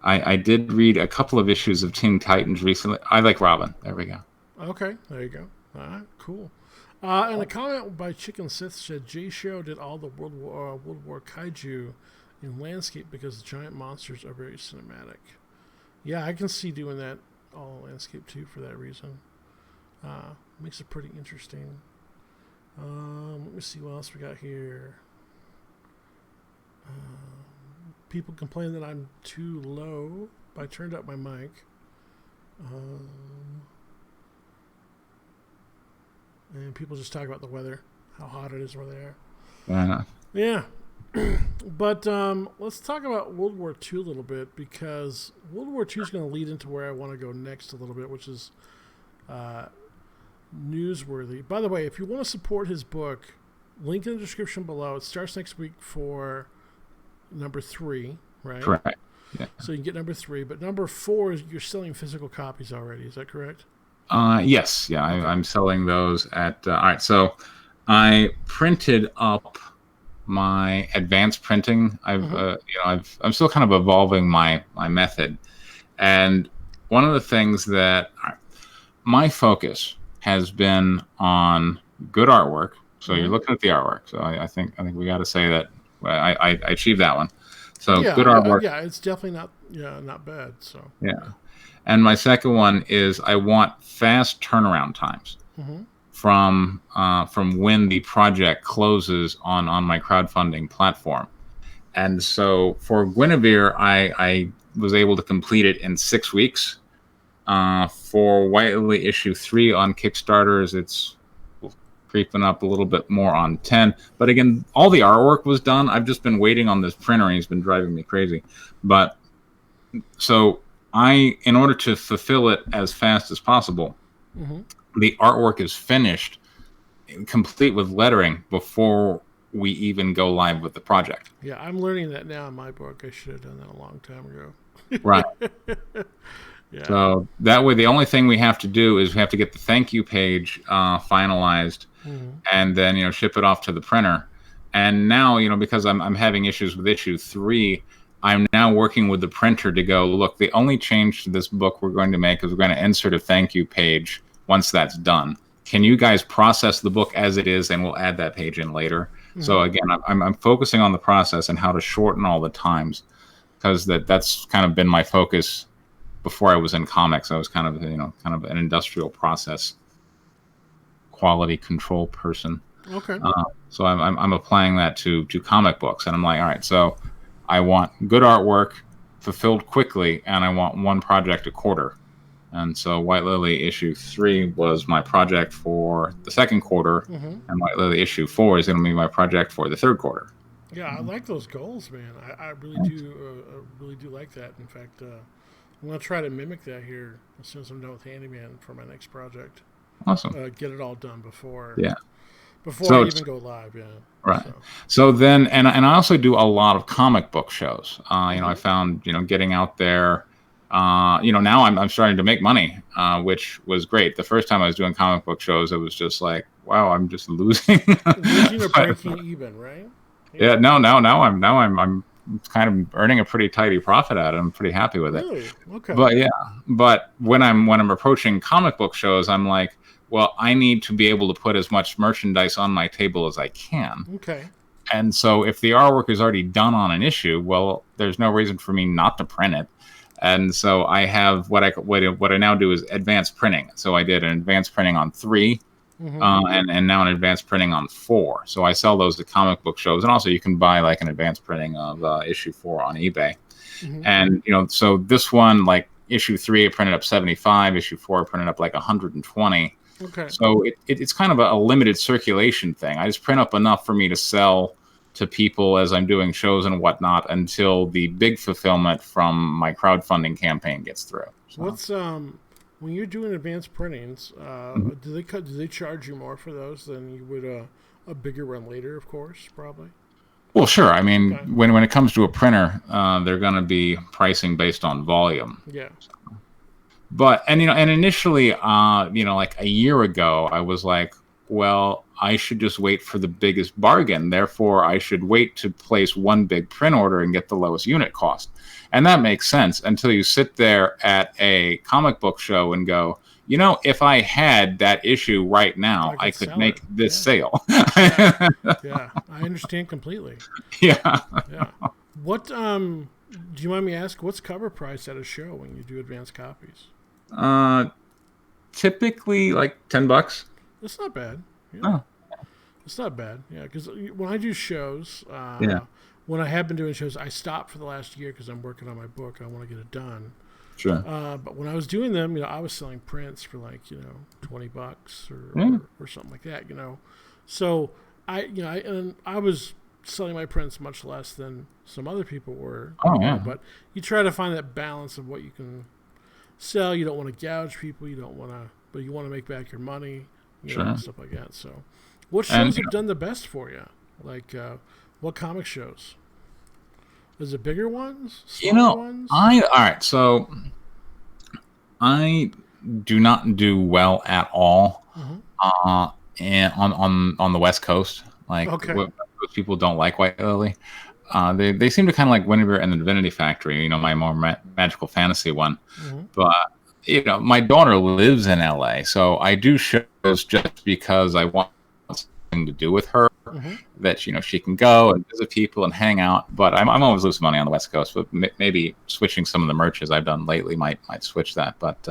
I did read a couple of issues of Teen Titans recently. I like Robin. There we go. Okay, there you go. All right, cool. And a comment by Chicken Sith said Jay Show did all the World War Kaiju in landscape because the giant monsters are very cinematic. Yeah, I can see doing that all landscape too for that reason. Makes it pretty interesting. Let me see what else we got here. People complain that I'm too low, but I turned up my mic. And people just talk about the weather, how hot it is where they are. Yeah. Yeah. But let's talk about World War II a little bit, because World War II is going to lead into where I want to go next a little bit, which is newsworthy. By the way, if you want to support his book, link in the description below. It starts next week for number 3, right? Correct. Yeah. So you can get number 3, but number 4 is you're selling physical copies already. Is that correct? Yes. Yeah. Okay. I'm selling those at. All right. So I printed up my advanced printing. I'm still kind of evolving my method, and one of the things that my focus has been on good artwork. So you're looking at the artwork. So I think we got to say that I achieved that one. So yeah, good artwork. Yeah, it's definitely not bad. So yeah. And my second one is I want fast turnaround times from when the project closes on my crowdfunding platform. And so for Guinevere, I was able to complete it in 6 weeks. For White Lily issue 3 on Kickstarters, it's creeping up a little bit more on 10. But again, all the artwork was done. I've just been waiting on this printer, and he's been driving me crazy. But so in order to fulfill it as fast as possible, the artwork is finished, complete with lettering, before we even go live with the project. Yeah, I'm learning that now in my book. I should have done that a long time ago. Right. Yeah. So that way, the only thing we have to do is we have to get the thank you page finalized, and then ship it off to the printer. And now because I'm having issues with issue 3, I'm now working with the printer to go, look, the only change to this book we're going to make is we're going to insert a thank you page once that's done. Can you guys process the book as it is, and we'll add that page in later? So again, I'm focusing on the process and how to shorten all the times, because that's kind of been my focus. Before I was in comics, I was kind of an industrial process quality control person. Okay. So I'm applying that to comic books, and I'm like, all right, so I want good artwork fulfilled quickly, and I want one project a quarter. And so White Lily issue 3 was my project for the second quarter, and White Lily issue 4 is going to be my project for the third quarter. Yeah, I like those goals, man. I really do like that. In fact, I'm going to try to mimic that here as soon as I'm done with Handyman for my next project. Awesome. Get it all done before So I even go live. Yeah. Right. So then, and I also do a lot of comic book shows. I found getting out there. Now I'm starting to make money, which was great. The first time I was doing comic book shows, it was just like, wow, I'm just losing. Losing or breaking even, right? Yeah. No. Now I'm kind of earning a pretty tidy profit at it. I'm pretty happy with it. Really? Okay. But when I'm approaching comic book shows, I'm like, well, I need to be able to put as much merchandise on my table as I can. Okay. And so if the artwork is already done on an issue, well, there's no reason for me not to print it. And so I have what I now do is advanced printing. So I did an advanced printing on 3, and now an advanced printing on 4. So I sell those at comic book shows, and also you can buy like an advanced printing of issue 4 on eBay. And so this one, like issue 3, I printed up 75. Issue 4, I printed up like 120. Okay. So it's kind of a limited circulation thing. I just print up enough for me to sell to people as I'm doing shows and whatnot until the big fulfillment from my crowdfunding campaign gets through. So. What's when you're doing advanced printings, do they charge you more for those than you would a bigger run later? Of course, probably. Well, sure. I mean, when it comes to a printer, they're going to be pricing based on volume. Yeah. So. But and initially, like a year ago, I was like, well, I should just wait for the biggest bargain. Therefore, I should wait to place one big print order and get the lowest unit cost. And that makes sense until you sit there at a comic book show and go, if I had that issue right now, I could make this sale. Yeah, I understand completely. Yeah. Yeah. What do you mind me ask? What's cover price at a show when you do advanced copies? Typically like $10. That's not bad. Yeah. Oh. It's not bad. Yeah, because when I do shows, when I have been doing shows, I stopped for the last year because I'm working on my book. I want to get it done. Sure. But when I was doing them, I was selling prints for like $20 or something like that. So I was selling my prints much less than some other people were. Oh yeah. But you try to find that balance of what you can sell. You don't want to gouge people. But you want to make back your money. Sure. And stuff like that. So, what shows have done the best for you? Like, what comic shows? Is it bigger ones? Smaller ones? All right. So, I do not do well at all, and on the West Coast. Like, most people don't like White Lily. They seem to kind of like Guinevere and the Divinity Factory. My more magical fantasy one, but. My daughter lives in LA, so I do shows just because I want something to do with her. That she can go and visit people and hang out. But I'm always losing money on the West Coast. But maybe switching some of the merches I've done lately might switch that. But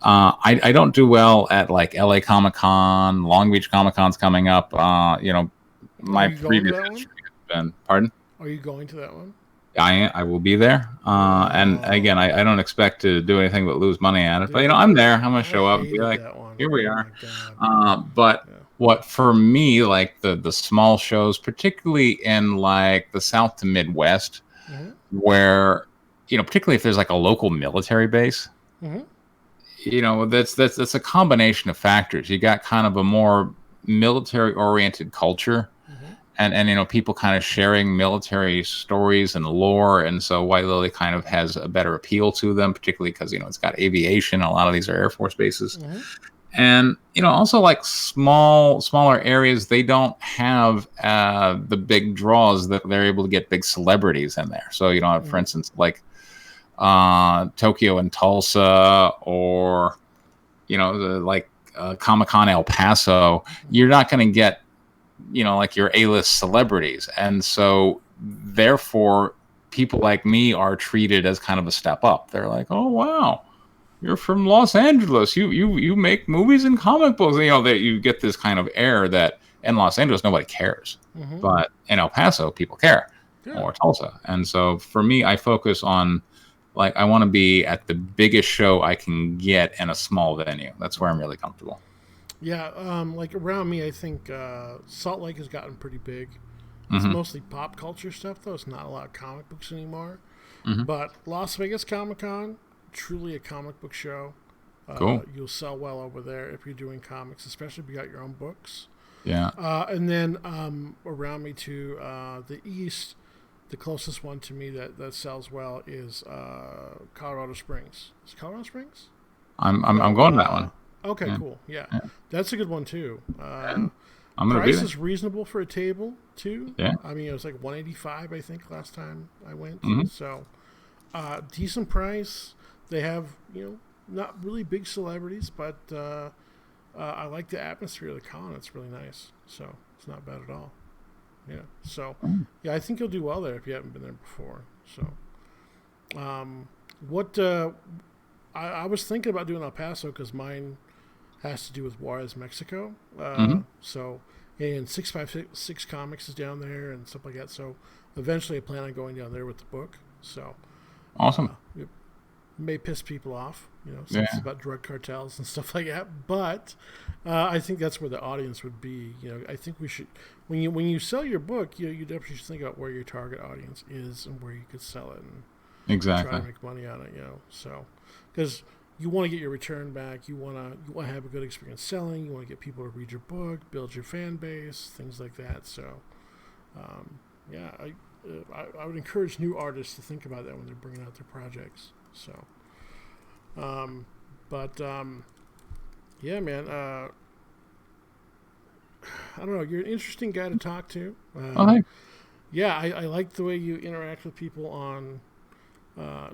I don't do well at like LA Comic Con, Long Beach Comic Con's coming up. My previous history has been. Pardon? Are you going to that one? I will be there, and again, I don't expect to do anything but lose money at it. But I'm there. I'm gonna show up and be like, "Here we are." But what for me, like the small shows, particularly in like the South to Midwest, where particularly if there's like a local military base, that's a combination of factors. You got kind of a more military oriented culture. And people kind of sharing military stories and lore, and so White Lily kind of has a better appeal to them, particularly because it's got aviation. A lot of these are Air Force bases, and also like smaller areas. They don't have the big draws that they're able to get big celebrities in there. So for instance, like Tokyo and Tulsa, or like Comic-Con El Paso. You're not going to get like your A-list celebrities. And so therefore people like me are treated as kind of a step up. They're like, oh, wow, you're from Los Angeles. You make movies and comic books. That you get this kind of air that in Los Angeles, nobody cares. But in El Paso, people care, or Tulsa. And so for me, I focus on, like, I want to be at the biggest show I can get in a small venue. That's where I'm really comfortable. Yeah, like around me, I think Salt Lake has gotten pretty big. It's mostly pop culture stuff, though. It's not a lot of comic books anymore. But Las Vegas Comic Con, truly a comic book show. Cool. You'll sell well over there if you're doing comics, especially if you got your own books. Yeah. And then around me to the east, the closest one to me that sells well is Colorado Springs. Is it Colorado Springs? I'm going to that one. Okay, cool. Yeah, that's a good one too. I'm gonna price is reasonable for a table too. Yeah, I mean it was like $185 I think last time I went. So decent price. They have not really big celebrities, but I like the atmosphere of the con. It's really nice. So it's not bad at all. Yeah. So I think you'll do well there if you haven't been there before. So I was thinking about doing El Paso because mine has to do with Juarez, Mexico. So, and 656 Comics is down there and stuff like that. So, eventually, I plan on going down there with the book. So, awesome. It may piss people off, since it's about drug cartels and stuff like that. But I think that's where the audience would be. I think we should, when you sell your book, you definitely should think about where your target audience is and where you could sell it and try to make money on it. So. Because you want to get your return back, you want to have a good experience selling, you want to get people to read your book, build your fan base, things like that. So, I would encourage new artists to think about that when they're bringing out their projects. So, yeah, man. I don't know. You're an interesting guy to talk to. Yeah, I like the way you interact with people on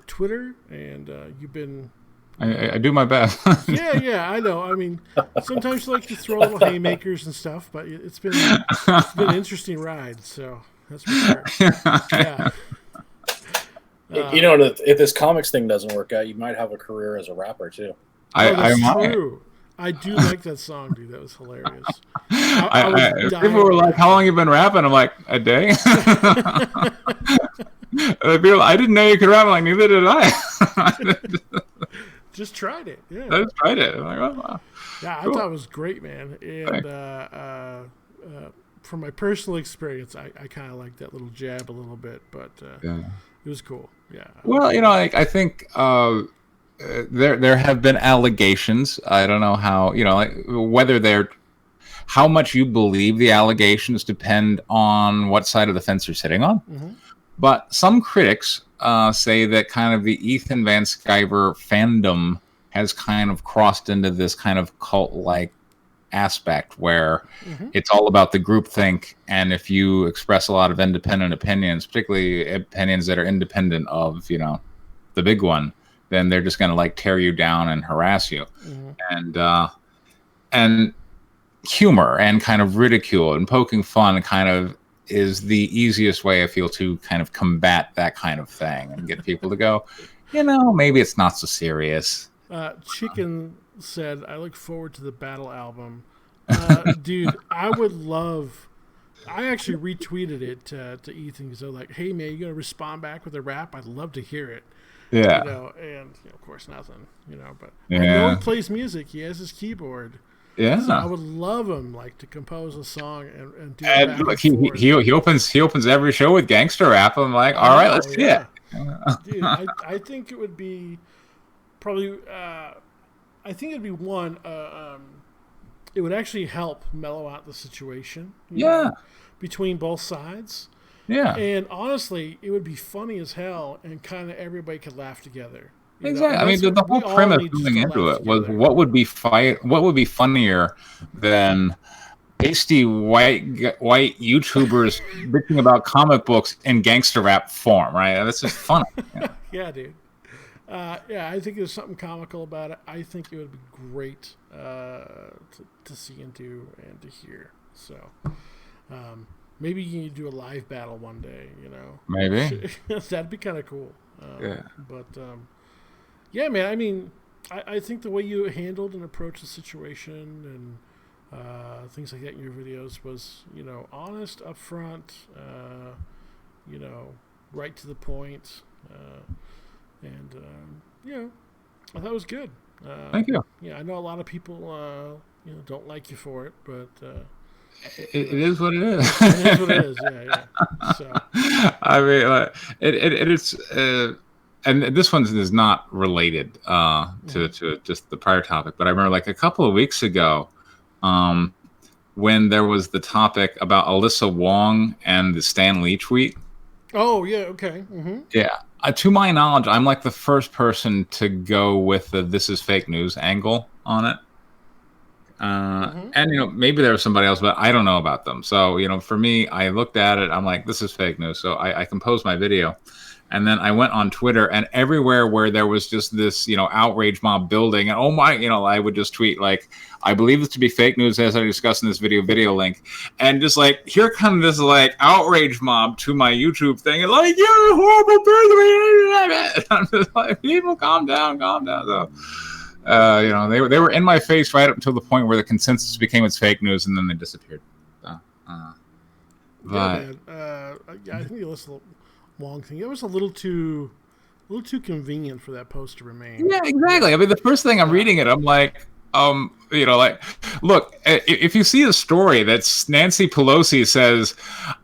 Twitter, and you've been. I do my best. yeah, I know. I mean, sometimes you like to throw little haymakers and stuff, but it's been an interesting ride. So that's for sure. Yeah. If this comics thing doesn't work out, you might have a career as a rapper too. That's true. I do like that song, dude. That was hilarious. People were like, "How long you been rapping?" I'm like, "A day." I didn't know you could rap. Like, neither did I. Just tried it. Yeah. I just tried it. I'm like, oh, wow. Yeah, Cool. I thought it was great, man. And from my personal experience, I kind of like that little jab a little bit, but Yeah. it was cool. Yeah. Well, like, I think there have been allegations. I don't know how, like, whether they're how much you believe the allegations depend on what side of the fence you're sitting on. Mm-hmm. But some critics say that kind of the Ethan Van Sciver fandom has kind of crossed into this kind of cult-like aspect where it's all about the groupthink, and if you express a lot of independent opinions, particularly opinions that are independent of, the big one, then they're just going to like tear you down and harass you. And humor and kind of ridicule and poking fun kind of is the easiest way, I feel, to kind of combat that kind of thing and get people to go, maybe it's not so serious. Chicken said, I look forward to the Battle album. Dude, I actually retweeted it to Ethan because they're like, hey, man, you going to respond back with a rap? I'd love to hear it. Yeah. And of course, nothing, but yeah. I know he plays music. He has his keyboard. Yeah. So I would love him to compose a song and do it. And look, he opens every show with gangster rap. I'm like, all right, let's see it. Dude, I think it would be probably I think it'd be one it would actually help mellow out the situation between both sides. Yeah. And honestly, it would be funny as hell and kind of everybody could laugh together. Exactly. I mean, the whole premise going into it was what would be funnier than pasty white YouTubers bitching about comic books in gangster rap form, right? That's just funny. Yeah, dude. I think there's something comical about it. I think it would be great to see and do and to hear. So maybe you can do a live battle one day, Maybe. That'd be kind of cool. Yeah. But yeah, man, I mean, I think the way you handled and approached the situation and things like that in your videos was, honest, upfront, right to the point. And I thought it was good. Thank you. Yeah, I know a lot of people, don't like you for it, but it is what it is. It is what it is. Yeah. So I mean, it's and this one is not related to just the prior topic, but I remember like a couple of weeks ago, when there was the topic about Alyssa Wong and the Stan Lee tweet. Oh yeah, okay. Mm-hmm. Yeah. To my knowledge, I'm like the first person to go with the "this is fake news" angle on it. And maybe there was somebody else, but I don't know about them. So for me, I looked at it. I'm like, this is fake news. So I composed my video, and then I went on Twitter, and everywhere where there was just this outrage mob building, and oh my, I would just tweet like, I believe this to be fake news as I discussed in this video link, and just like here comes this like outrage mob to my YouTube thing, and like, you're a horrible person. I'm just like, people, calm down. So, they were in my face right up until the point where the consensus became it's fake news, and then they disappeared. So, but I think the Alyssa Wong thing, it was a little too convenient for that post to remain. Yeah, exactly. I mean, the first thing I'm reading it, I'm like, look, if you see a story that's Nancy Pelosi says,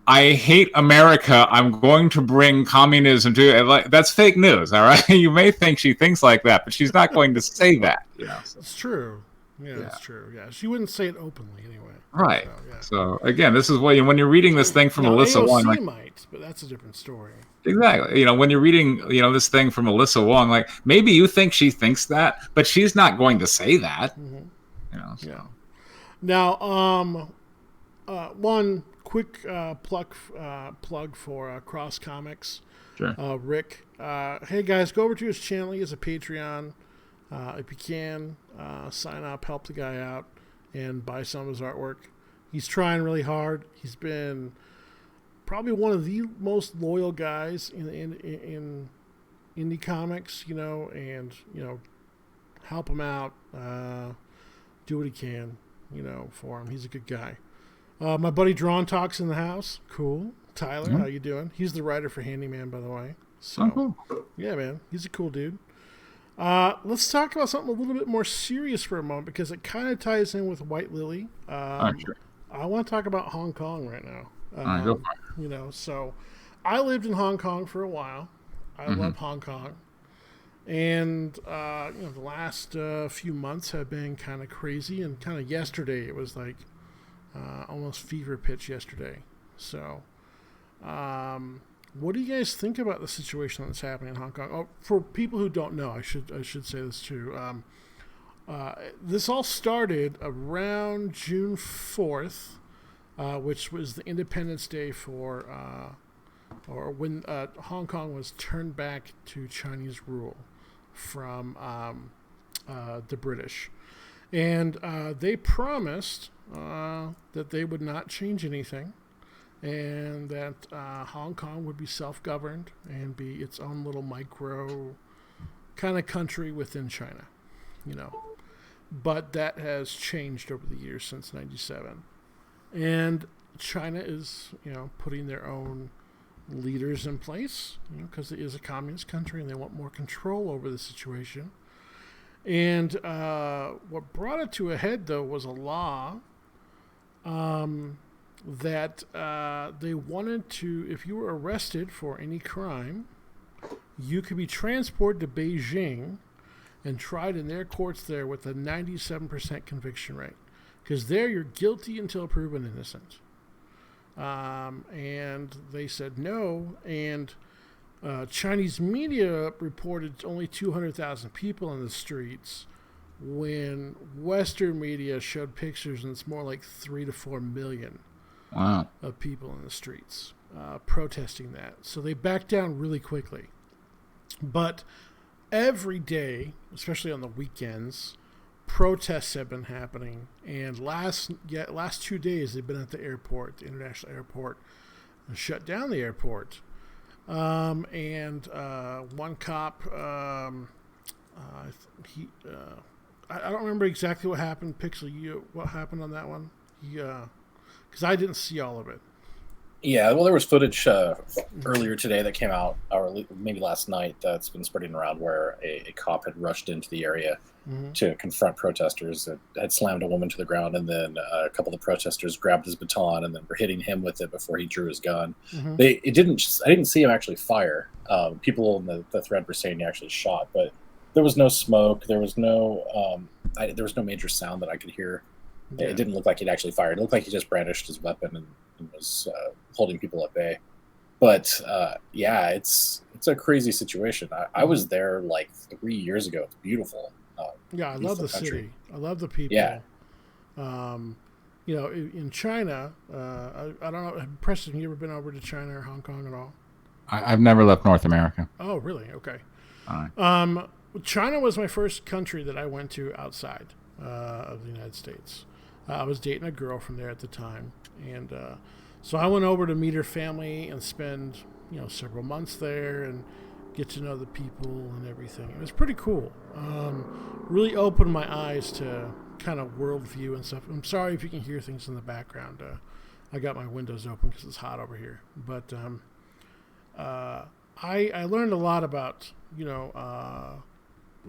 I hate America, I'm going to bring communism to it, that's fake news, all right? You may think she thinks like that, but she's not going to say that. So. It's true. Yeah, it's true. Yeah, she wouldn't say it openly anyway. Right. So again, this is when you're reading this thing from Alyssa Wong. AOC might, but that's a different story. Exactly. When you're reading, this thing from Alyssa Wong, like maybe you think she thinks that, but she's not going to say that. Mm-hmm. So. Yeah. Now, one quick plug for Cross Comics. Sure. Rick. Hey guys, go over to his channel. He has a Patreon. If you can, sign up, help the guy out, and buy some of his artwork. He's trying really hard. He's been probably one of the most loyal guys in indie comics, and help him out, do what he can, for him. He's a good guy. My buddy Drawn Talks in the house. Cool. Tyler. How you doing? He's the writer for Handyman, by the way. So, yeah, man, he's a cool dude. Let's talk about something a little bit more serious for a moment because it kind of ties in with White Lily. Sure. I want to talk about Hong Kong right now. Go for it. You know, so I lived in Hong Kong for a while. I love Hong Kong. And, the last few months have been kind of crazy. And kind of yesterday, it was like almost fever pitch yesterday. So, what do you guys think about the situation that's happening in Hong Kong? Oh, for people who don't know, I should say this too. This all started around June 4th, which was the Independence Day for, or when Hong Kong was turned back to Chinese rule from the British. And they promised that they would not change anything and that Hong Kong would be self-governed and be its own little micro kind of country within China, you know. But that has changed over the years since 97. And China is, putting their own leaders in place, because it is a communist country and they want more control over the situation. And what brought it to a head, though, was a law that they wanted to, if you were arrested for any crime, you could be transported to Beijing and tried in their courts there with a 97% conviction rate. Because there you're guilty until proven innocent. And they said no, and Chinese media reported only 200,000 people in the streets when Western media showed pictures and it's more like 3 to 4 million of people in the streets protesting that. So they backed down really quickly. But every day, especially on the weekends, protests have been happening, and last 2 days they've been at the airport, the international airport, and shut down the airport. And one cop, I don't remember exactly what happened. Pixel, what happened on that one? Because I didn't see all of it. Yeah, well, there was footage earlier today that came out, or maybe last night, that's been spreading around where a cop had rushed into the area to confront protesters that had slammed a woman to the ground, and then a couple of the protesters grabbed his baton and then were hitting him with it before he drew his gun. I didn't see him actually fire. People in the thread were saying he actually shot, but there was no smoke. There was no major sound that I could hear. Yeah. It didn't look like he'd actually fired. It looked like he just brandished his weapon and was holding people at bay. But it's a crazy situation. I was there like 3 years ago. It's beautiful. I love the city. I love the people. Yeah. In China, I don't know. Preston, have you ever been over to China or Hong Kong at all? I've never left North America. Oh, really? Okay. All right. China was my first country that I went to outside of the United States. I was dating a girl from there at the time, and so I went over to meet her family and spend several months there and get to know the people and everything. It was pretty cool. Really opened my eyes to kind of worldview and stuff. I'm sorry if you can hear things in the background. I got my windows open because it's hot over here. But I learned a lot about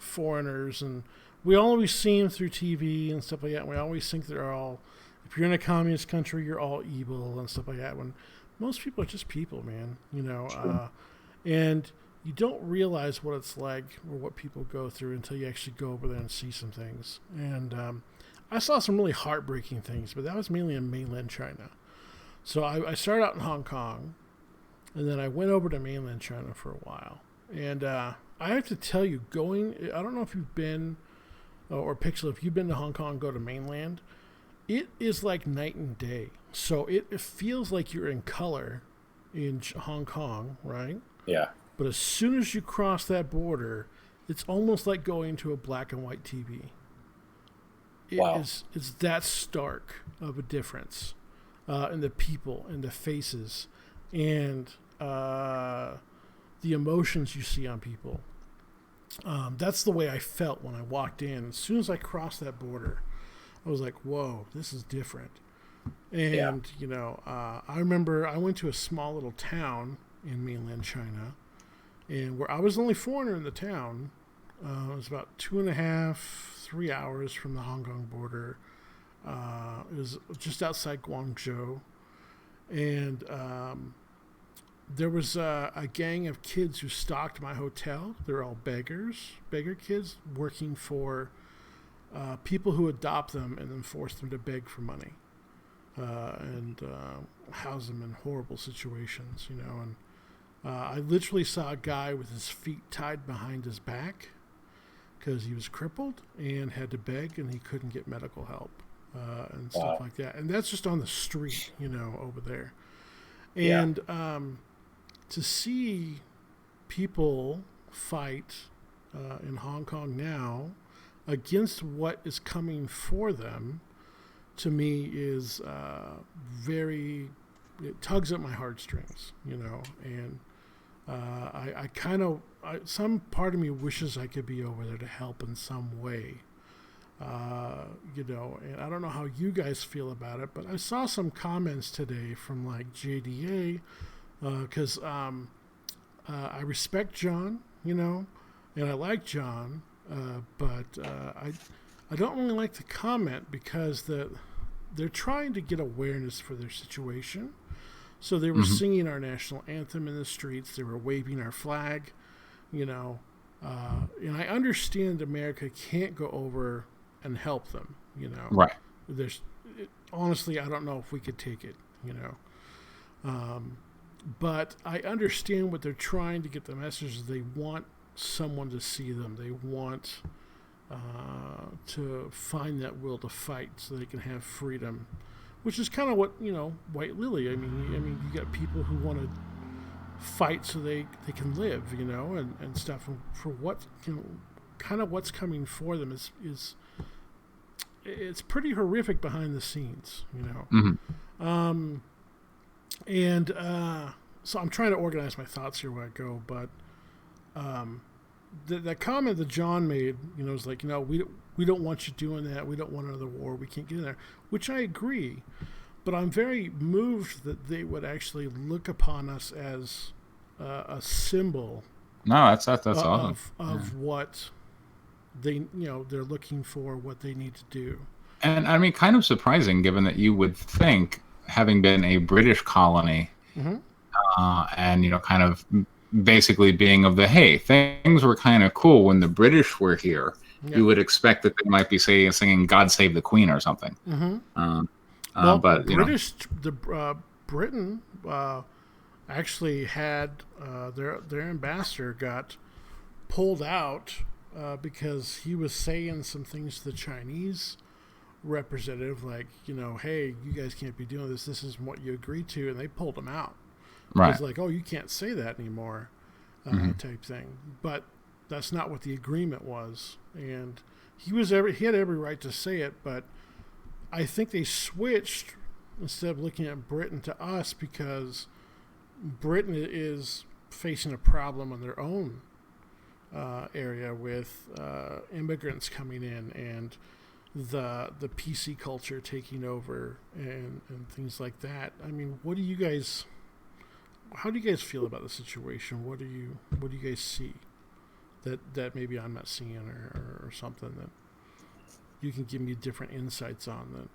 foreigners, and we always see them through TV and stuff like that. And we always think they're all, if you're in a communist country, you're all evil and stuff like that. When most people are just people, man. And you don't realize what it's like or what people go through until you actually go over there and see some things. And I saw some really heartbreaking things, but that was mainly in mainland China. So I started out in Hong Kong, and then I went over to mainland China for a while. And I have to tell you, I don't know if you've been, or Pixel, if you've been to Hong Kong, go to mainland, it is like night and day. So it feels like you're in color in Hong Kong, right? Yeah. But as soon as you cross that border, it's almost like going to a black and white TV. It's that stark of a difference in the people and the faces and the emotions you see on people. That's the way I felt when I walked in. As soon as I crossed that border, I was like, whoa, this is different. And, I remember I went to a small little town in mainland China, and where I was the only foreigner in the town. It was about 2.5, 3 hours from the Hong Kong border. It was just outside Guangzhou. And there was a gang of kids who stalked my hotel. They're all beggar kids working for people who adopt them and then force them to beg for money. And house them in horrible situations, And I literally saw a guy with his feet tied behind his back because he was crippled and had to beg, and he couldn't get medical help and stuff like that. And that's just on the street, over there. And to see people fight in Hong Kong now against what is coming for them, to me is it tugs at my heartstrings, and I kind of, some part of me wishes I could be over there to help in some way, and I don't know how you guys feel about it, but I saw some comments today from like JDA, because I respect John, and I like John, but I don't really like the comment because they're trying to get awareness for their situation. So they were singing our national anthem in the streets. They were waving our flag, and I understand America can't go over and help them, Right. Honestly, I don't know if we could take it, but I understand what they're trying to get the message. They want someone to see them. They want to find that will to fight so they can have freedom, which is kind of what, White Lily. I mean, you got people who want to fight so they can live, and stuff. And for what, kind of what's coming for them is it's pretty horrific behind the scenes, And so I'm trying to organize my thoughts here where I go, but that comment that John made, is like, we don't want you doing that. We don't want another war. We can't get in there, which I agree. But I'm very moved that they would actually look upon us as a symbol. No, that's awesome. Of what they, they're looking for, what they need to do. And I mean, kind of surprising, given that you would think, having been a British colony, and kind of basically being of the, hey, things were kind of cool when the British were here. Yeah. You would expect that they might be singing "God Save the Queen" or something. But Britain actually had their ambassador got pulled out because he was saying some things to the Chinese representative, like, hey, you guys can't be doing this. This is what you agreed to, and they pulled him out. Right. It's like, oh, you can't say that anymore, type thing. But that's not what the agreement was, and he had every right to say it. But I think they switched instead of looking at Britain to us because Britain is facing a problem on their own area with immigrants coming in and the PC culture taking over and things like that. I mean, how do you guys feel about the situation? What do you guys see that maybe I'm not seeing or something that you can give me different insights on that?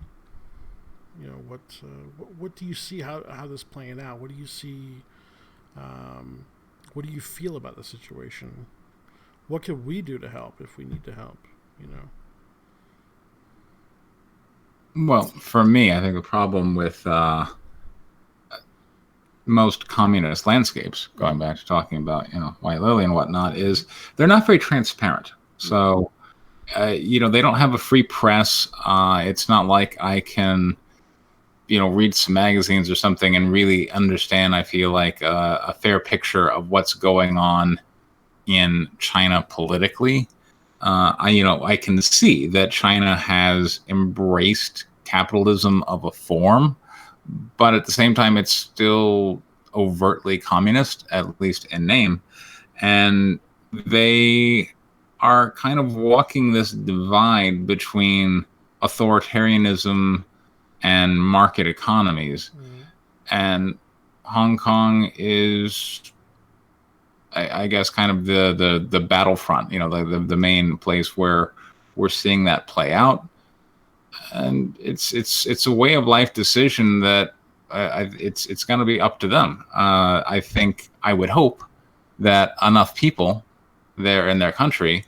What do you see how this playing out? What do you see? What do you feel about the situation? What can we do to help if we need to help? Well, for me, I think the problem with most communist landscapes, going back to talking about, White Lily and whatnot, is they're not very transparent. So, they don't have a free press. It's not like I can, read some magazines or something and really understand, I feel like, a fair picture of what's going on in China politically. I can see that China has embraced capitalism of a form, but at the same time, it's still overtly communist, at least in name. And they are kind of walking this divide between authoritarianism and market economies. And Hong Kong is, I guess, kind of the battlefront, the main place where we're seeing that play out. And it's a way of life decision that it's going to be up to them. I think, I would hope that enough people there in their country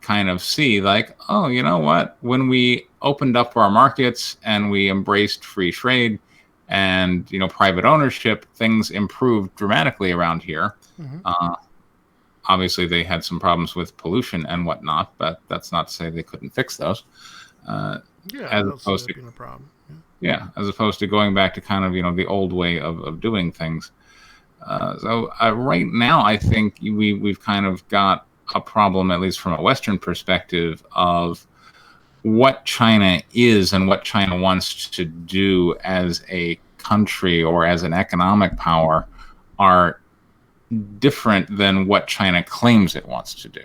kind of see, like, oh, you know what? When we opened up our markets and we embraced free trade and private ownership, things improved dramatically around here. Obviously, they had some problems with pollution and whatnot, but that's not to say they couldn't fix those. As opposed to being a problem. As opposed to going back to kind of the old way of doing things. So right now, I think we've kind of got a problem, at least from a Western perspective, of what China is and what China wants to do as a country or as an economic power are different than what China claims it wants to do.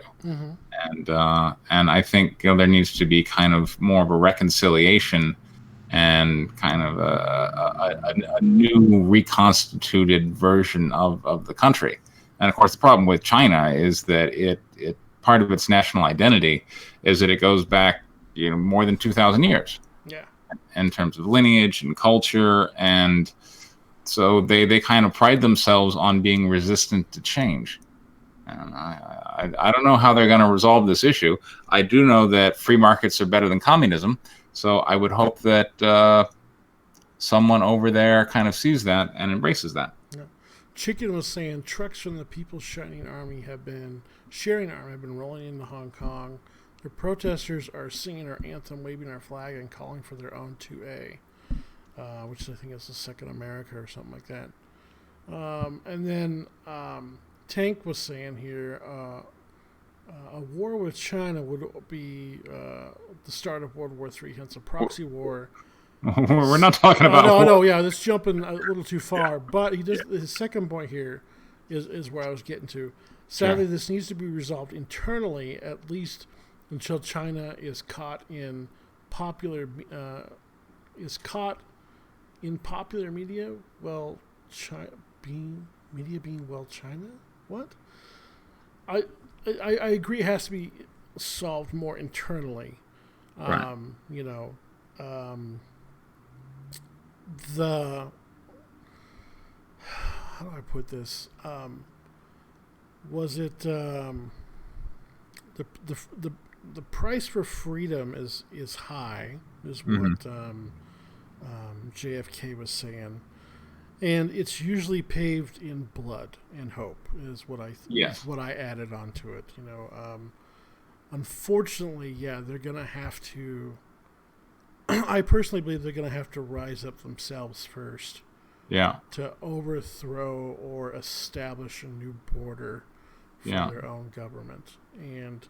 And I think there needs to be kind of more of a reconciliation and kind of a new reconstituted version of the country. And of course, the problem with China is that it part of its national identity is that it goes back more than 2,000 years. In terms of lineage and culture, and so they kind of pride themselves on being resistant to change. And I don't know how they're going to resolve this issue. I do know that free markets are better than communism, so I would hope that someone over there kind of sees that and embraces that. Chicken was saying trucks from the People's Shining Army have been rolling into Hong Kong. The protesters are singing our anthem, waving our flag, and calling for their own 2A, which I think is the Second America or something like that. And then Tank was saying here, a war with China would be the start of World War III, hence a proxy war. We're not talking about... that's jumping a little too far. But his second point here is where I was getting to. Sadly, this needs to be resolved internally, at least until China is caught in popular media. Well, being China. What? I agree. It has to be solved more internally. Right. How do I put this? Was it the price for freedom is high, is what JFK was saying, and it's usually paved in blood and hope, is what is what I added onto it. Unfortunately, they're gonna have to. I personally believe they're gonna have to rise up themselves first. To overthrow or establish a new border for their own government, and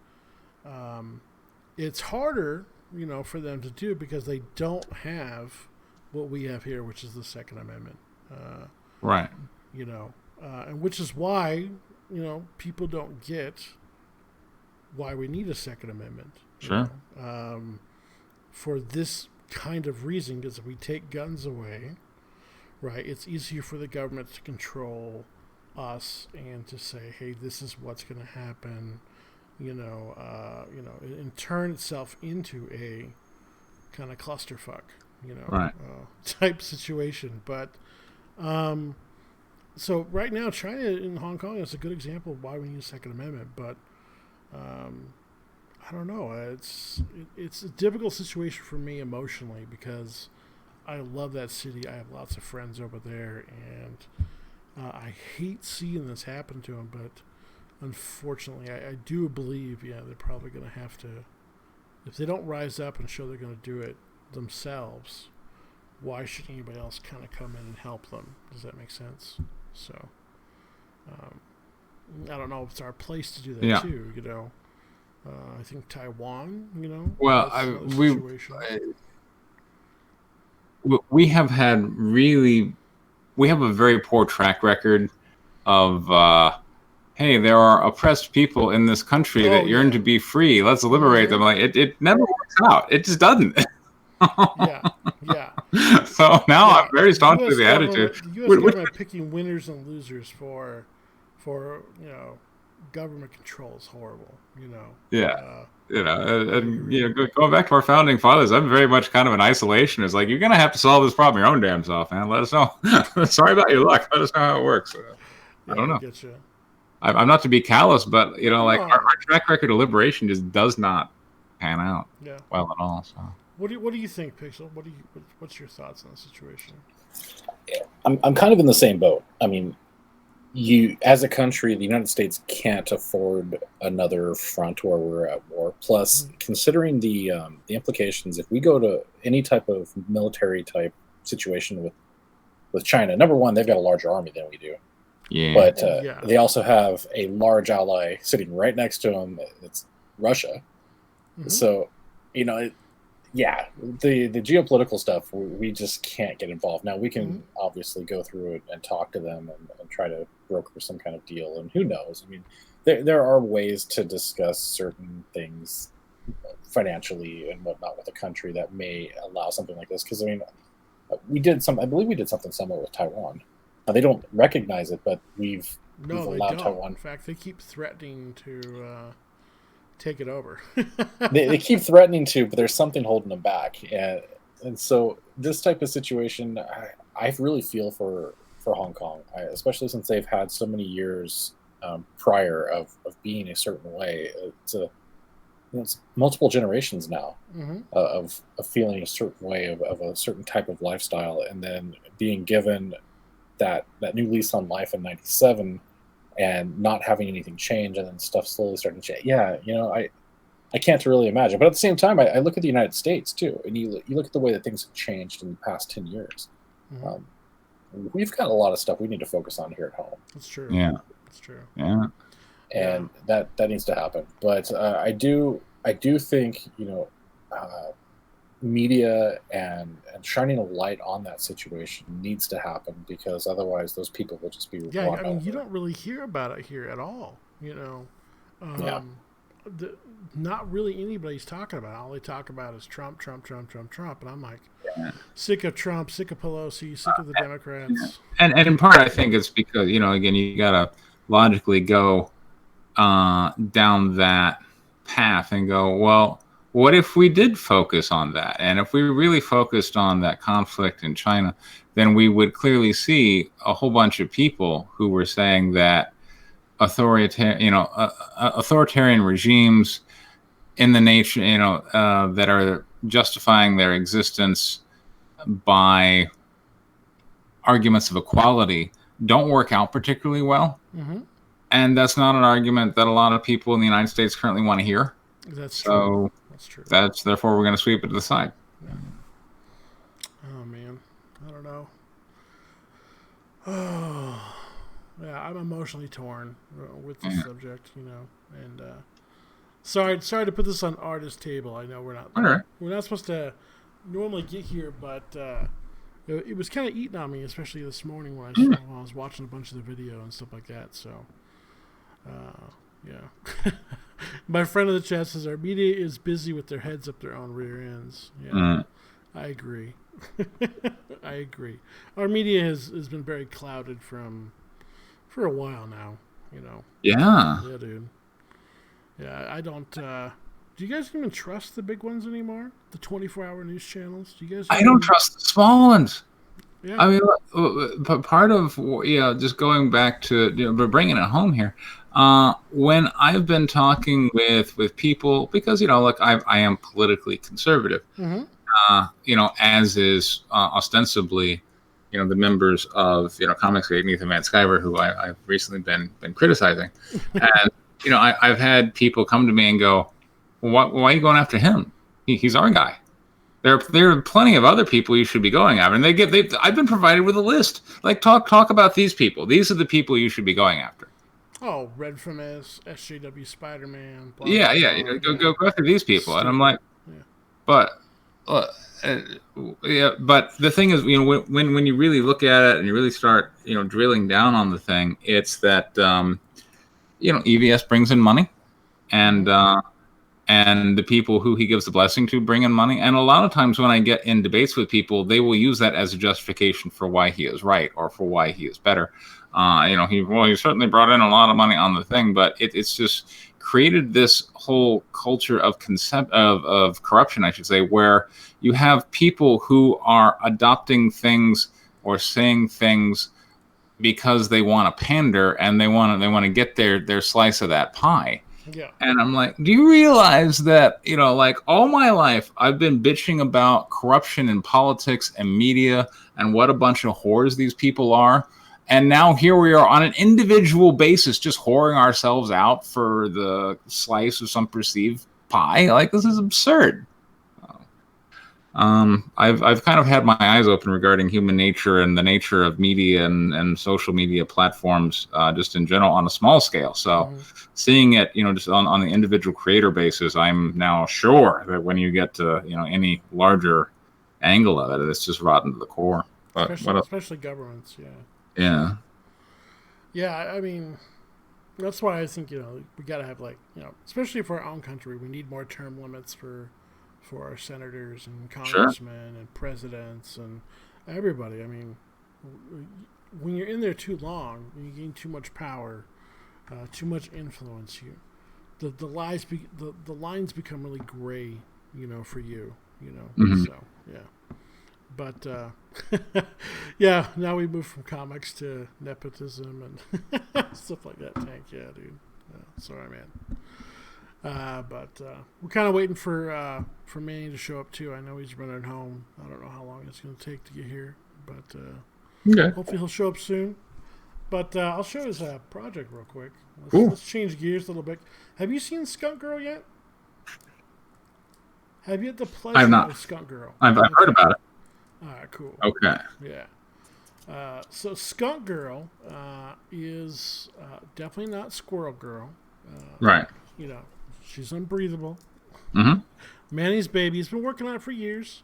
it's harder, for them to do because they don't have what we have here, which is the Second Amendment. Right. And which is why, people don't get why we need a Second Amendment. Sure. For this kind of reason, because if we take guns away, right, it's easier for the government to control us and to say, hey, this is what's going to happen, and turn itself into a kind of clusterfuck, type situation. But so right now, China in Hong Kong is a good example of why we need a Second Amendment. But I don't know. It's a difficult situation for me emotionally because I love that city. I have lots of friends over there, and I hate seeing this happen to them. But unfortunately, I do believe, they're probably going to have to. If they don't rise up and show they're going to do it themselves, why should anybody else kind of come in and help them? Does that make sense? So, I don't know if it's our place to do that too. I think Taiwan. Well, we have had we have a very poor track record of hey, there are oppressed people in this country that yearn to be free. Let's liberate them. Like it never works out. It just doesn't. Yeah. So now Yeah. I'm very staunchly the attitude. The U.S. government picking winners and losers for government control is horrible. Yeah. Going back to our founding fathers, I'm very much kind of an isolationist. Like, you're going to have to solve this problem your own damn self, man. Let us know. Sorry about your luck. Let us know how it works. I don't know. Get you. I'm not to be callous, but like No. our track record of liberation just does not pan out well at all. So what do you think, Pixel? What's your thoughts on the situation? I'm kind of in the same boat. I mean, as a country, the United States can't afford another front where we're at war. Plus, considering the implications, if we go to any type of military type situation with China, number one, they've got a larger army than we do. Yeah. But they also have a large ally sitting right next to them. It's Russia. Mm-hmm. So, the geopolitical stuff, we just can't get involved. Now, we can obviously go through it and talk to them and try to broker some kind of deal. And who knows? I mean, there are ways to discuss certain things financially and whatnot with a country that may allow something like this. Because, I mean, I believe we did something similar with Taiwan. Now, they don't recognize it, but we've allowed Taiwan. In fact, they keep threatening to take it over. they keep threatening to, but there's something holding them back. And so this type of situation, I really feel for Hong Kong, especially since they've had so many years prior of being a certain way. It's multiple generations now of feeling a certain way of a certain type of lifestyle, and then being given that new lease on life in '97 and not having anything change, and then stuff slowly starting to change. Yeah, I can't really imagine. But at the same time, I look at the United States too, and you look at the way that things have changed in the past 10 years. We've got a lot of stuff we need to focus on here at home. That's true. Yeah, that's true. Yeah, and that needs to happen. But I do think media and shining a light on that situation needs to happen, because otherwise those people will just be you don't really hear about it here at all. Not really anybody's talking about it. All they talk about is Trump, and I'm like, sick of Trump, sick of Pelosi, sick of the Democrats. And in part, I think it's because again, you gotta logically go down that path and go, well, what if we did focus on that? And if we really focused on that conflict in China, then we would clearly see a whole bunch of people who were saying that authoritarian regimes in the nature, that are justifying their existence by arguments of equality don't work out particularly well. And that's not an argument that a lot of people in the United States currently want to hear. That's true. That's true. Therefore we're going to sweep it to the side. Oh man, I don't know. Oh, yeah, I'm emotionally torn with this subject, and sorry to put this on artist table. I know we're not supposed to normally get here, but it was kind of eating on me, especially this morning when I was watching a bunch of the video and stuff like that. So, yeah. My friend in the chat says our media is busy with their heads up their own rear ends. Yeah, I agree. I agree. Our media has been very clouded for a while now. Yeah. Yeah, dude. Yeah, I don't. Do you guys even trust the big ones anymore? The 24-hour news channels? Do you guys? I don't trust the small ones. Yeah. I mean, but part of just going back to but bringing it home here. When I've been talking with people, because look, I am politically conservative, as is ostensibly, the members of Comics Gate, Nathan Van Sciver, who I've recently been criticizing, and I've had people come to me and go, why are you going after him? He's our guy. There are plenty of other people you should be going after, and I've been provided with a list. Like talk about these people. These are the people you should be going after. Oh, Red Famous, SJW Spider-Man. Go after these people, and I'm like, but the thing is, when you really look at it and you really start, drilling down on the thing, it's that, EVS brings in money, and and the people who he gives the blessing to bring in money. And a lot of times when I get in debates with people, they will use that as a justification for why he is right or for why he is better. He certainly brought in a lot of money on the thing, but it's just created this whole culture of corruption, I should say, where you have people who are adopting things or saying things because they want to pander and they want to get their slice of that pie. Yeah. And I'm like, do you realize that, like all my life, I've been bitching about corruption in politics and media and what a bunch of whores these people are. And now here we are on an individual basis, just whoring ourselves out for the slice of some perceived pie. Like, this is absurd. I've kind of had my eyes open regarding human nature and the nature of media and social media platforms, just in general on a small scale. So seeing it, just on the individual creator basis, I'm now sure that when you get to, any larger angle of it, it's just rotten to the core. But especially governments. Yeah. Yeah. Yeah. I mean, that's why I think, we got to have especially for our own country, we need more term limits for our senators and congressmen and presidents and everybody. I mean, when you're in there too long, when you gain too much power, too much influence, the lines become really gray, for you, So yeah, but yeah. Now we move from comics to nepotism and stuff like that. Tank, yeah, dude. Sorry, man. But we're kind of waiting for Manny to show up too. I know he's running home. I don't know how long it's going to take to get here, but hopefully he'll show up soon. But I'll show his project real quick. Let's change gears a little bit. Have you seen Skunk Girl yet? Have you had the pleasure of Skunk Girl? I've heard about it. All right, cool. Okay. Yeah. So Skunk Girl is definitely not Squirrel Girl. Right. She's unbreathable. Mm-hmm. Manny's baby. He's been working on it for years.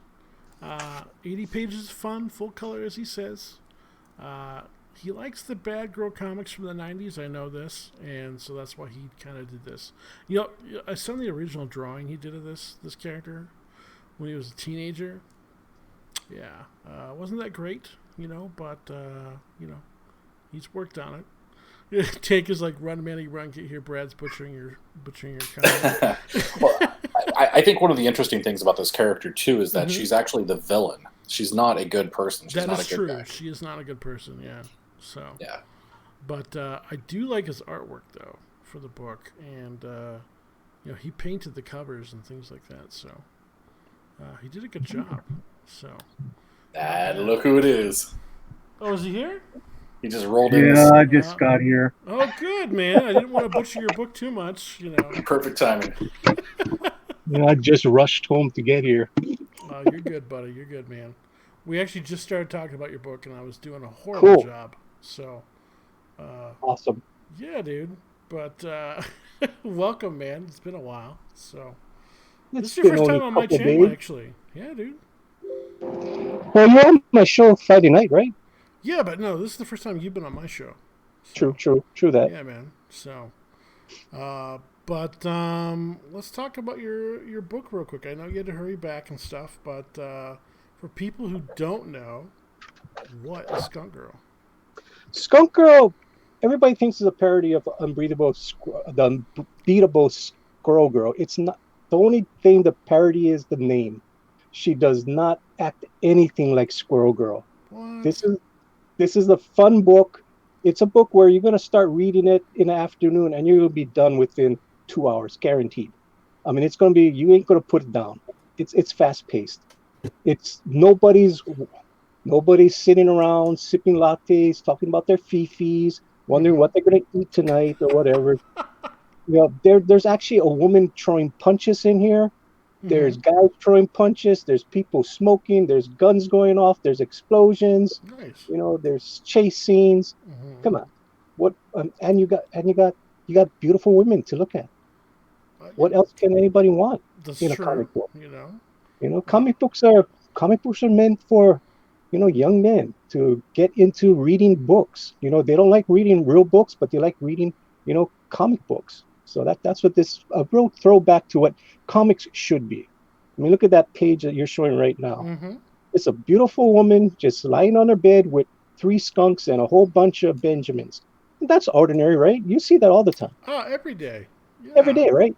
80 pages of fun, full color, as he says. He likes the bad girl comics from the 90s. I know this, and so that's why he kind of did this. I saw the original drawing he did of this tanker when he was a teenager. Yeah, wasn't that great, but he's worked on it. Take is like, run, Manny, run, get here. Brad's butchering your comment. Well, I think one of the interesting things about this character too is that she's actually the villain. She's not a good person. She's not a good guy. She is not a good person. Yeah. So. Yeah. But I do like his artwork though for the book, and he painted the covers and things like that. So he did a good job. So. And look who it is. Oh, is he here? He just rolled in. Yeah, I just got here. Oh, good, man. I didn't want to butcher your book too much, Perfect timing. Yeah, I just rushed home to get here. Oh, you're good, buddy. You're good, man. We actually just started talking about your book, and I was doing a horrible job. So, awesome. Yeah, dude. But welcome, man. It's been a while. So, this is your first time on my channel, actually. Yeah, dude. Well, you're on my show Friday night, right? Yeah, but no, this is the first time you've been on my show. So, true that. Yeah, man. So, but let's talk about your book real quick. I know you had to hurry back and stuff, but for people who don't know, what is Skunk Girl? Skunk Girl, everybody thinks is a parody of the unbeatable Squirrel Girl. It's not. The only thing the parody is the name. She does not act anything like Squirrel Girl. What? This is a fun book. It's a book where you're going to start reading it in the afternoon and you'll be done within 2 hours, guaranteed. I mean, it's going to be, you ain't going to put it down. It's fast paced. It's nobody's sitting around sipping lattes, talking about their fifis, wondering what they're going to eat tonight or whatever. There's actually a woman throwing punches in here. There's guys throwing punches. There's people smoking. There's guns going off. There's explosions. Nice. There's chase scenes. Come on, what? And you got beautiful women to look at. What else can anybody want in a comic book? Comic books are meant for, young men to get into reading books. They don't like reading real books, but they like reading, comic books. So that's what this a real throwback to what comics should be. I mean, look at that page that you're showing right now. Mm-hmm. It's a beautiful woman just lying on her bed with 3 skunks and a whole bunch of Benjamins. That's ordinary, right? You see that all the time. Oh, every day. Yeah. Every day, right?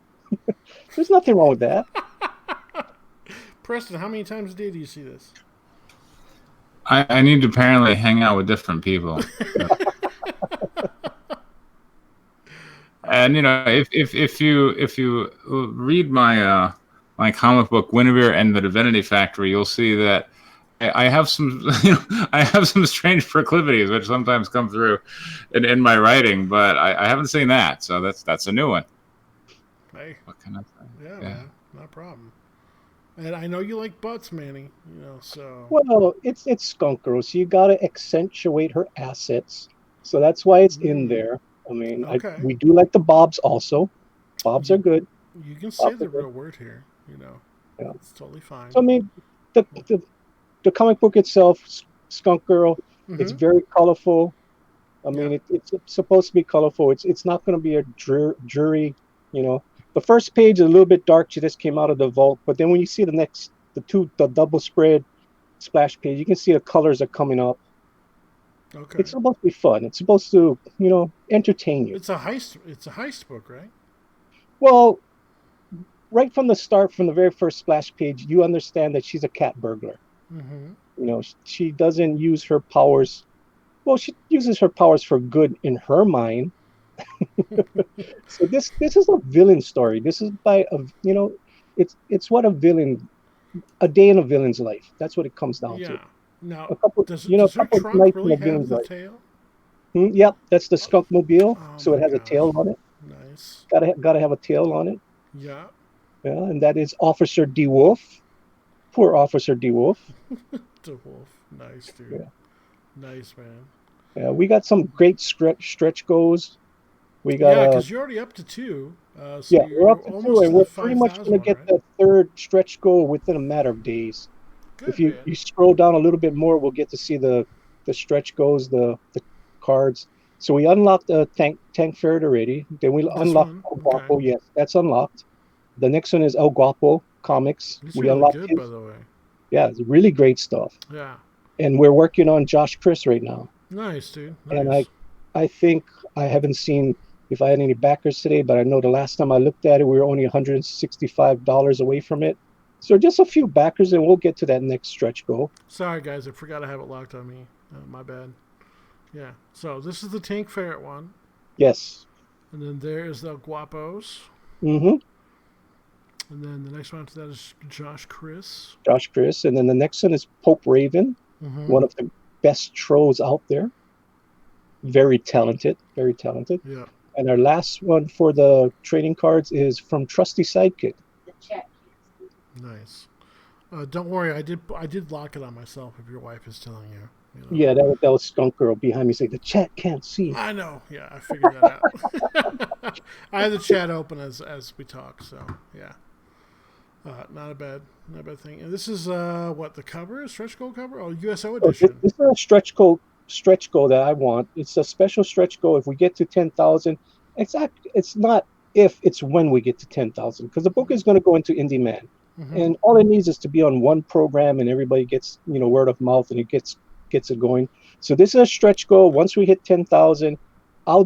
There's nothing wrong with that. Preston, how many times a day do you see this? I need to apparently hang out with different people. And if you read my my comic book Guinevere and the Divinity Factory, you'll see that I have some I have some strange proclivities which sometimes come through in my writing, but I haven't seen that, so that's a new one. Hey, what can I say? Yeah, man, not a problem. And I know you like butts, Manny. So well, it's Skunk Girl, so you got to accentuate her assets. So that's why it's in there. I mean, okay. we do like the bobs also. Bobs are good. You can say the real word here. Yeah. It's totally fine. So I mean, the comic book itself, Skunk Girl, it's very colorful. I mean, it's supposed to be colorful. It's not going to be a dreary. The first page is a little bit dark. She just came out of the vault, but then when you see the double spread splash page, you can see the colors are coming up. Okay. It's supposed to be fun. It's supposed to, entertain you. It's a heist book, right? Well, right from the start, from the very first splash page, you understand that she's a cat burglar. Mm-hmm. She doesn't use her powers. Well, she uses her powers for good in her mind. So this is a villain story. This is it's what a day in a villain's life. That's what it comes down to. Now, a couple, does a couple her trunk really have the life. tail? Yep, that's the skunk mobile. Oh, so it has a tail on it. Nice. Gotta have a tail on it. Yeah. Yeah, and that is Officer D. Wolf. Poor Officer D. Wolf. D. Wolf. Nice, dude. Yeah. Nice, man. Yeah, we got some great stretch goals. We got because you're already up to 2. So yeah, we're up to 2, and we're pretty much going to get right? the 3rd stretch goal within a matter of days. Good, if you scroll down a little bit more, we'll get to see the stretch goals, the cards. So we unlocked the tank ferret already. Then we unlocked El Guapo. Okay. Yes, that's unlocked. The next one is El Guapo Comics. It's we really unlocked good, his. by the way. Yeah, it's really great stuff. Yeah. And we're working on Josh Chris right now. Nice, dude. Nice. And I think I haven't seen if I had any backers today, but I know the last time I looked at it, we were only $165 away from it. So just a few backers, and we'll get to that next stretch goal. Sorry, guys, I forgot I have it locked on me. My bad. Yeah. So this is the Tank Ferret one. Yes. And then there is the Guapos. Mm-hmm. And then the next one after that is Josh Chris. Josh Chris, and then the next one is Pope Raven, one of the best trolls out there. Very talented, very talented. Yeah. And our last one for the trading cards is from Trusty Sidekick. The chat. Nice. Don't worry, I did lock it on myself. If your wife is telling you. Yeah, that was Skunk Girl behind me saying the chat can't see. I know. Yeah, I figured that out. I have the chat open as we talk. So yeah, not a bad thing. And this is what the cover is, stretch goal cover, or USO edition. This is a stretch goal that I want. It's a special stretch goal. If we get to 10,000, it's not if, it's when we get to 10,000, because the book is going to go into Indie Man, and all it needs is to be on one program, and everybody gets word of mouth, and it gets it going. So this is a stretch goal. Once we hit 10,000, I'll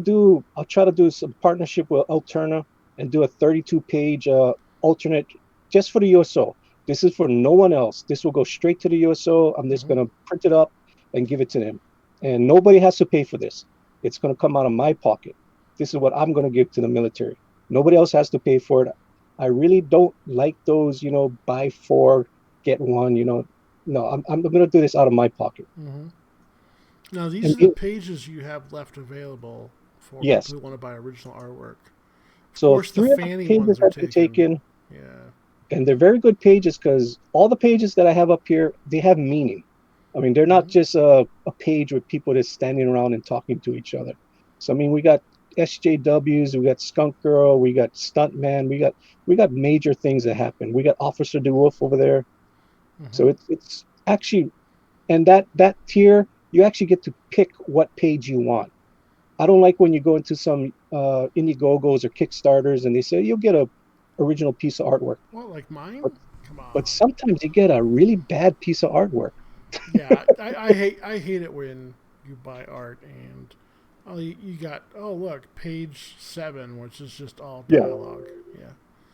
try to do some partnership with Alterna and do a 32-page alternate just for the USO. This is for no one else. This will go straight to the USO. I'm just going to print it up and give it to them. And nobody has to pay for this. It's going to come out of my pocket. This is what I'm going to give to the military. Nobody else has to pay for it. I really don't like those, buy 4, get 1, No, I'm going to do this out of my pocket. Now, these are the pages you have left available for people who want to buy original artwork. So 3 of the pages have been taken. Yeah. And they're very good pages because all the pages that I have up here, they have meaning. I mean, they're not just a page with people just standing around and talking to each other. So, I mean, we got SJWs, we got Skunk Girl, we got Stuntman, we got major things that happen. We got Officer DeWolf over there. So it's actually, and that tier, you actually get to pick what page you want. I don't like when you go into some Indiegogos or Kickstarters and they say you'll get a original piece of artwork. What, like mine? But, Come on. but sometimes you get a really bad piece of artwork. Yeah, I hate it when you buy art and you got look, page 7, which is just all dialogue. Yeah.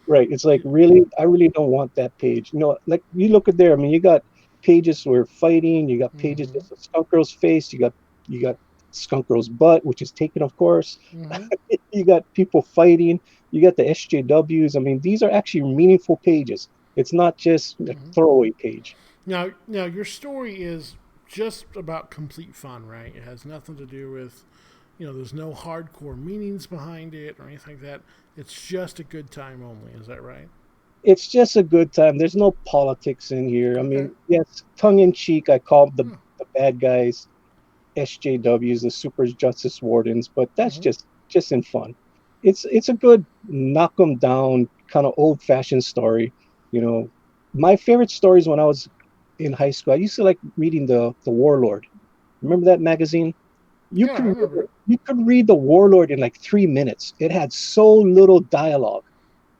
Right. It's like, really, I really don't want that page. Like you look at there, I mean, you got pages where fighting, you got pages Mm-hmm. just of Skunk Girl's face, you got Skunk Girl's butt, which is taken, of course. Mm-hmm. You got people fighting, you got the SJWs. I mean, these are actually meaningful pages. It's not just a throwaway page. Now your story is just about complete fun, right? It has nothing to do with, there's no hardcore meanings behind it or anything like that. It's just a good time only. Is that right? It's just a good time. There's no politics in here. I mean, yes, tongue in cheek, I call the bad guys SJWs, the Super Justice Wardens, but that's just in fun. It's a good knock 'em down kind of old fashioned story. My favorite stories when I was in high school, I used to like reading the Warlord. Remember that magazine? You Yeah, I remember. you could read the Warlord in like 3 minutes. It had so little dialogue.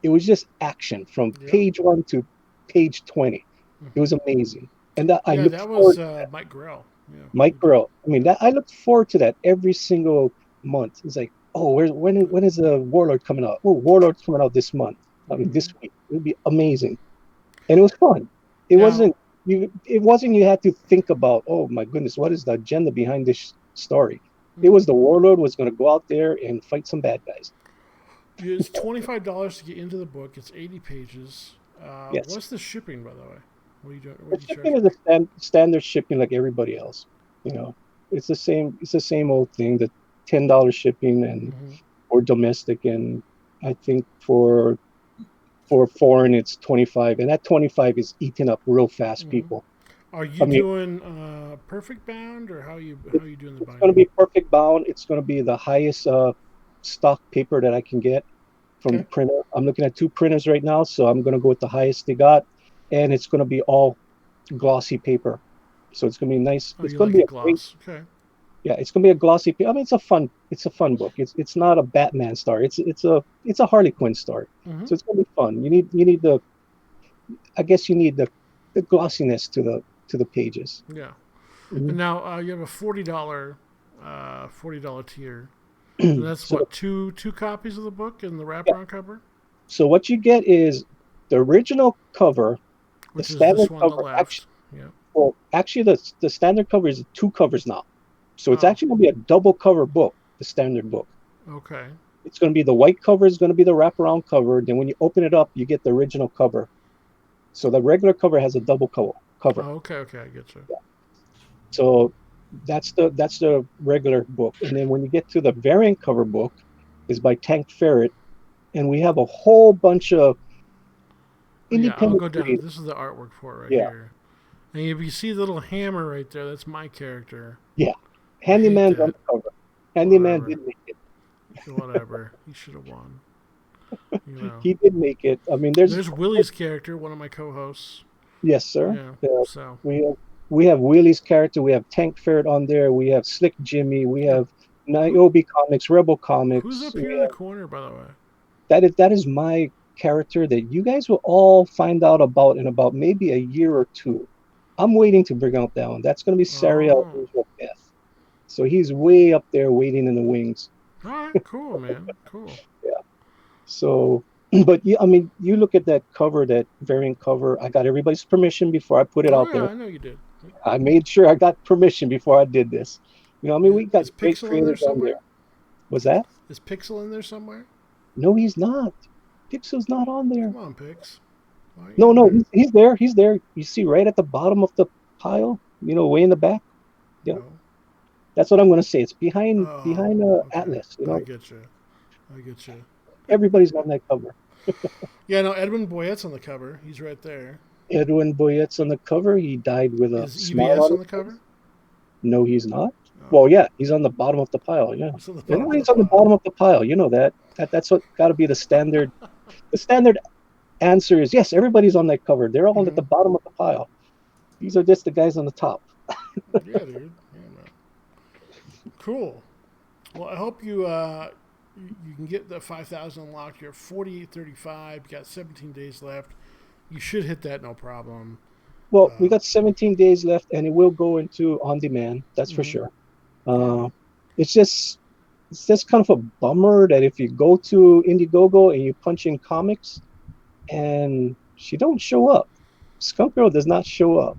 It was just action from page 1 to page 20. It was amazing. And that was Mike Grell. Yeah, Mike Grell. I mean, I looked forward to that every single month. It's like, oh, when is the Warlord coming out? Oh, Warlord's coming out this month. I mean, this week. It would be amazing. And it was fun. It wasn't you had to think about, oh my goodness, what is the agenda behind this story? It was the Warlord was going to go out there and fight some bad guys. It's $25 to get into the book. It's 80 pages. Yes. What's the shipping, by the way? What are you doing? The shipping is the standard shipping like everybody else. It's the same. It's the same old thing. The $10 shipping and or domestic, and I think for foreign it's 25, and that 25 is eating up real fast, people. Are you doing perfect bound, or how are you doing the binding? It's going to be perfect bound. It's going to be the highest stock paper that I can get from the printer. I'm looking at 2 printers right now, so I'm going to go with the highest they got, and it's going to be all glossy paper. So it's going to be nice. It's going to be a gloss. Yeah, it's going to be a glossy paper. I mean, it's a fun book. It's not a Batman story. It's a Harley Quinn story. So it's going to be fun. You need the glossiness to the pages. Yeah. And now you have a $40 tier. And that's what, two copies of the book and the wraparound cover? So what you get is the original cover, which the is standard this one cover. on the left. Well, actually, the standard cover is 2 covers now. So it's actually going to be a double cover book, the standard book. Okay. It's going to be the white cover is going to be the wraparound cover. Then when you open it up, you get the original cover. So the regular cover has a double cover. Oh, okay, I get you. Yeah. So that's the regular book. And then when you get to the variant cover book, is by Tank Ferret, and we have a whole bunch of independent. I'll go down. This is the artwork for it here. And if you see the little hammer right there, that's my character. Yeah. Handyman's on the cover. Handyman did make it. Whatever. He should have won. He did make it. I mean, there's Willie's character, one of my co-hosts. Yes, sir. Yeah. So we have Willie's character. We have Tank Ferret on there. We have Slick Jimmy. We have Niobe Comics, Rebel Comics. Who's up here in the corner, by the way? That is my character that you guys will all find out about in about maybe a year or 2. I'm waiting to bring out that one. That's going to be Sariel Angel Death. So he's way up there waiting in the wings. All right, cool, man. Cool. Yeah. So, but I mean, you look at that cover, that variant cover. I got everybody's permission before I put it out there. I know you did. I made sure I got permission before I did this. I mean, we got great creators on there. Was that? Is Pixel in there somewhere? No, he's not. Pixel's not on there. Come on, Pix. No, he's there. He's there. You see right at the bottom of the pile, way in the back. Yeah. No. That's what I'm going to say. It's behind Atlas. I get you. Everybody's on that cover. Yeah, no, Edwin Boyette's on the cover. He's right there. Edwin Boyette's on the cover. He died with a smile. Is EBS on the cover? No, he's not. Oh. Well, yeah, he's on the bottom of the pile. Yeah, everybody's on the bottom of the pile. You know that. That's what got to be the standard. The standard answer is yes. Everybody's on that cover. They're all at the bottom of the pile. These are just the guys on the top. Yeah, dude. Yeah, man. Cool. Well, I hope you can get the 5,000 unlocked. You're 4835. You got 17 days left. You should hit that no problem. Well, we got 17 days left, and it will go into on demand. That's for Mhm. sure. It's just kind of a bummer that if you go to Indiegogo and you punch in comics, and she don't show up. Skunk Girl does not show up.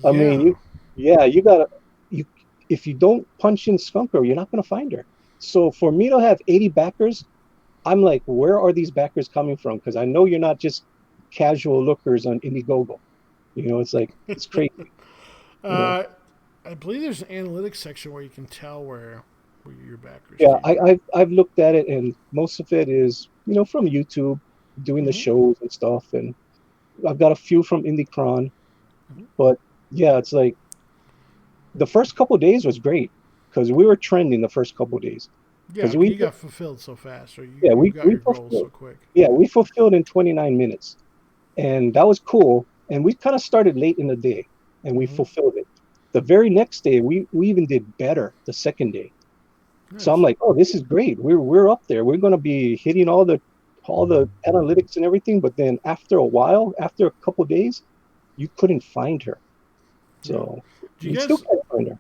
I mean, Yeah. you gotta, you, if you don't punch in Skunk Girl, you're not gonna find her. So for me to have 80 backers, I'm like, where are these backers coming from? Because I know you're not just casual lookers on Indiegogo. It's like it's crazy. You know, Uh, I believe there's an analytics section where you can tell where your backers yeah, came from. I've looked at it, and most of it is from YouTube, doing the Mm-hmm. shows and stuff, and I've got a few from IndieCron, Mm-hmm. but yeah, it's like the first couple of days was great because we were trending the first couple of days Yeah, because but you got fulfilled so fast, or yeah you we got we your goals so fulfilled quick. yeah we fulfilled in 29 minutes, and that was cool. And we kind of started late in the day, and we Mm-hmm. fulfilled it. The very next day, we even did better the second day. So I'm Nice. like, oh, this is great. We're up there. We're going to be hitting all the analytics and everything. But then after a while, after a couple of days, you couldn't find her. Yeah. So Do you you still guys? can't find her.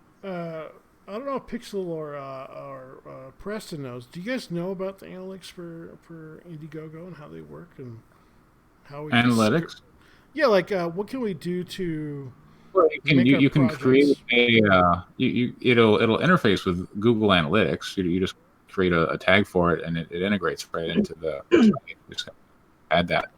I don't know if Pixel or Preston knows. Do you guys know about the analytics for Indiegogo and how they work and how we can? Analytics. Yeah, like what can we do to Well, make our you can create projects? a it'll interface with Google Analytics. You just create a tag for it, and it integrates right into the site. You just add that.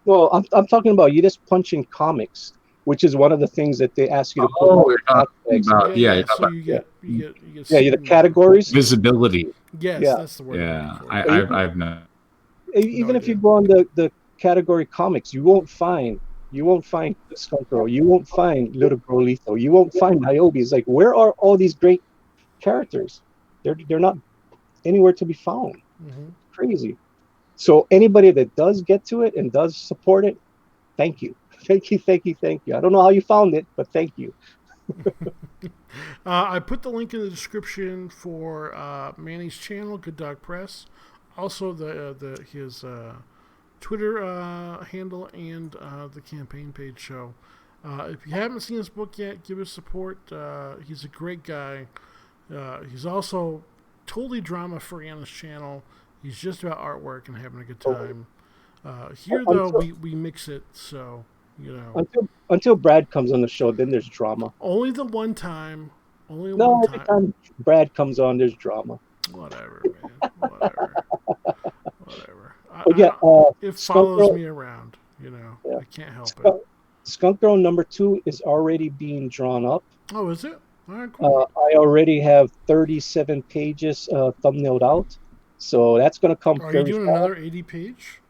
Well, I'm talking about you just punch in comics, which is one of the things that they ask you to put Oh, all you're the talking hashtags in. about Yeah, yeah, yeah. you're So talking you Yeah, get you get yeah, the seen more. categories. about visibility. Yes, Yeah, that's the word I'm looking Yeah, for. but I've no. No even if you idea. go on the category comics, you won't find Skunk Girl, you won't find Little Girl Lethal, you won't find Niobe. It's like, where are all these great characters? They're not anywhere to be found. Hmm. Crazy. So anybody that does get to it and does support it, thank you, thank you, thank you, thank you. I don't know how you found it, but thank you. I put the link in the description for Manny's channel, Good Dog Press. Also, the his Twitter handle and the campaign page show. If you haven't seen his book yet, give us support. He's a great guy. He's also totally drama free on his channel. He's just about artwork and having a good time. Here, though, Until we mix it, so, you know. until Brad comes on the show, then there's drama. Only the one time. Only one No, every time. time Brad comes on, there's drama. Whatever, man. Whatever. Whatever. But yeah, It Skunk follows Girl, me around, you know. yeah, I can't help it. Skunk Girl #2 is already being drawn up. Oh, is it? All right, cool. I already have 37 pages thumbnailed out, so that's going to come Are you very doing fast. another 80 page?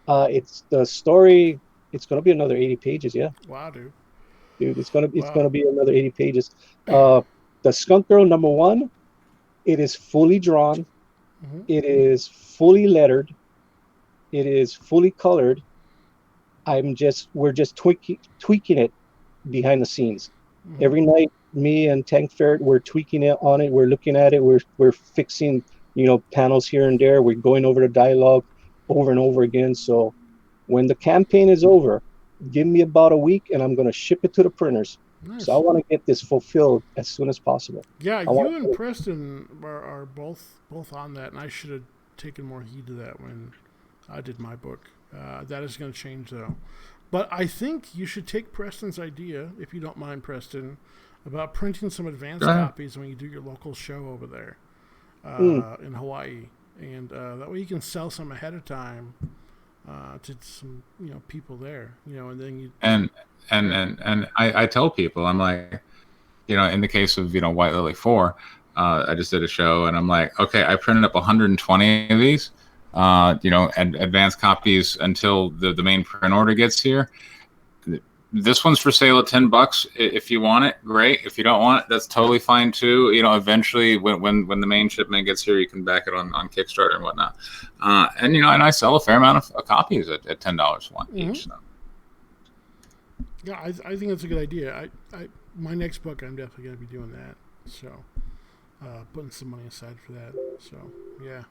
It's the story. It's going to be another 80 pages. Yeah, Wow, dude. dude, it's gonna Wow. be another 80 pages. The Skunk Girl #1, it is fully drawn. Hmm. It is fully lettered. It is fully colored. We're just tweaking it behind the scenes. Hmm. Every night, me and Tank Ferret, we're tweaking it on it. We're looking at it. We're fixing, panels here and there. We're going over the dialogue over and over again. So when the campaign is over, give me about a week, and I'm going to ship it to the printers. So I Nice. want to get this fulfilled as soon as possible. Yeah, I want you and to, Preston are both on that, and I should have taken more heed to that when I did my book. That is going to change, though. But I think you should take Preston's idea, if you don't mind, Preston, about printing some advance Go ahead. copies when you do your local show over there mm, in Hawaii, and that way you can sell some ahead of time to some people there, and then you. And I tell people, I'm like, in the case of White Lily 4, I just did a show, and I'm like, okay, I printed up 120 of these, and advanced copies until the main print order gets here. This one's for sale at $10. If you want it, great. If you don't want it, that's totally fine too. Eventually when the main shipment gets here, you can back it on Kickstarter and whatnot. And I sell a fair amount of copies at $10 one each. So. Yeah, I think that's a good idea. My next book, I'm definitely going to be doing that. So, putting some money aside for that. So yeah.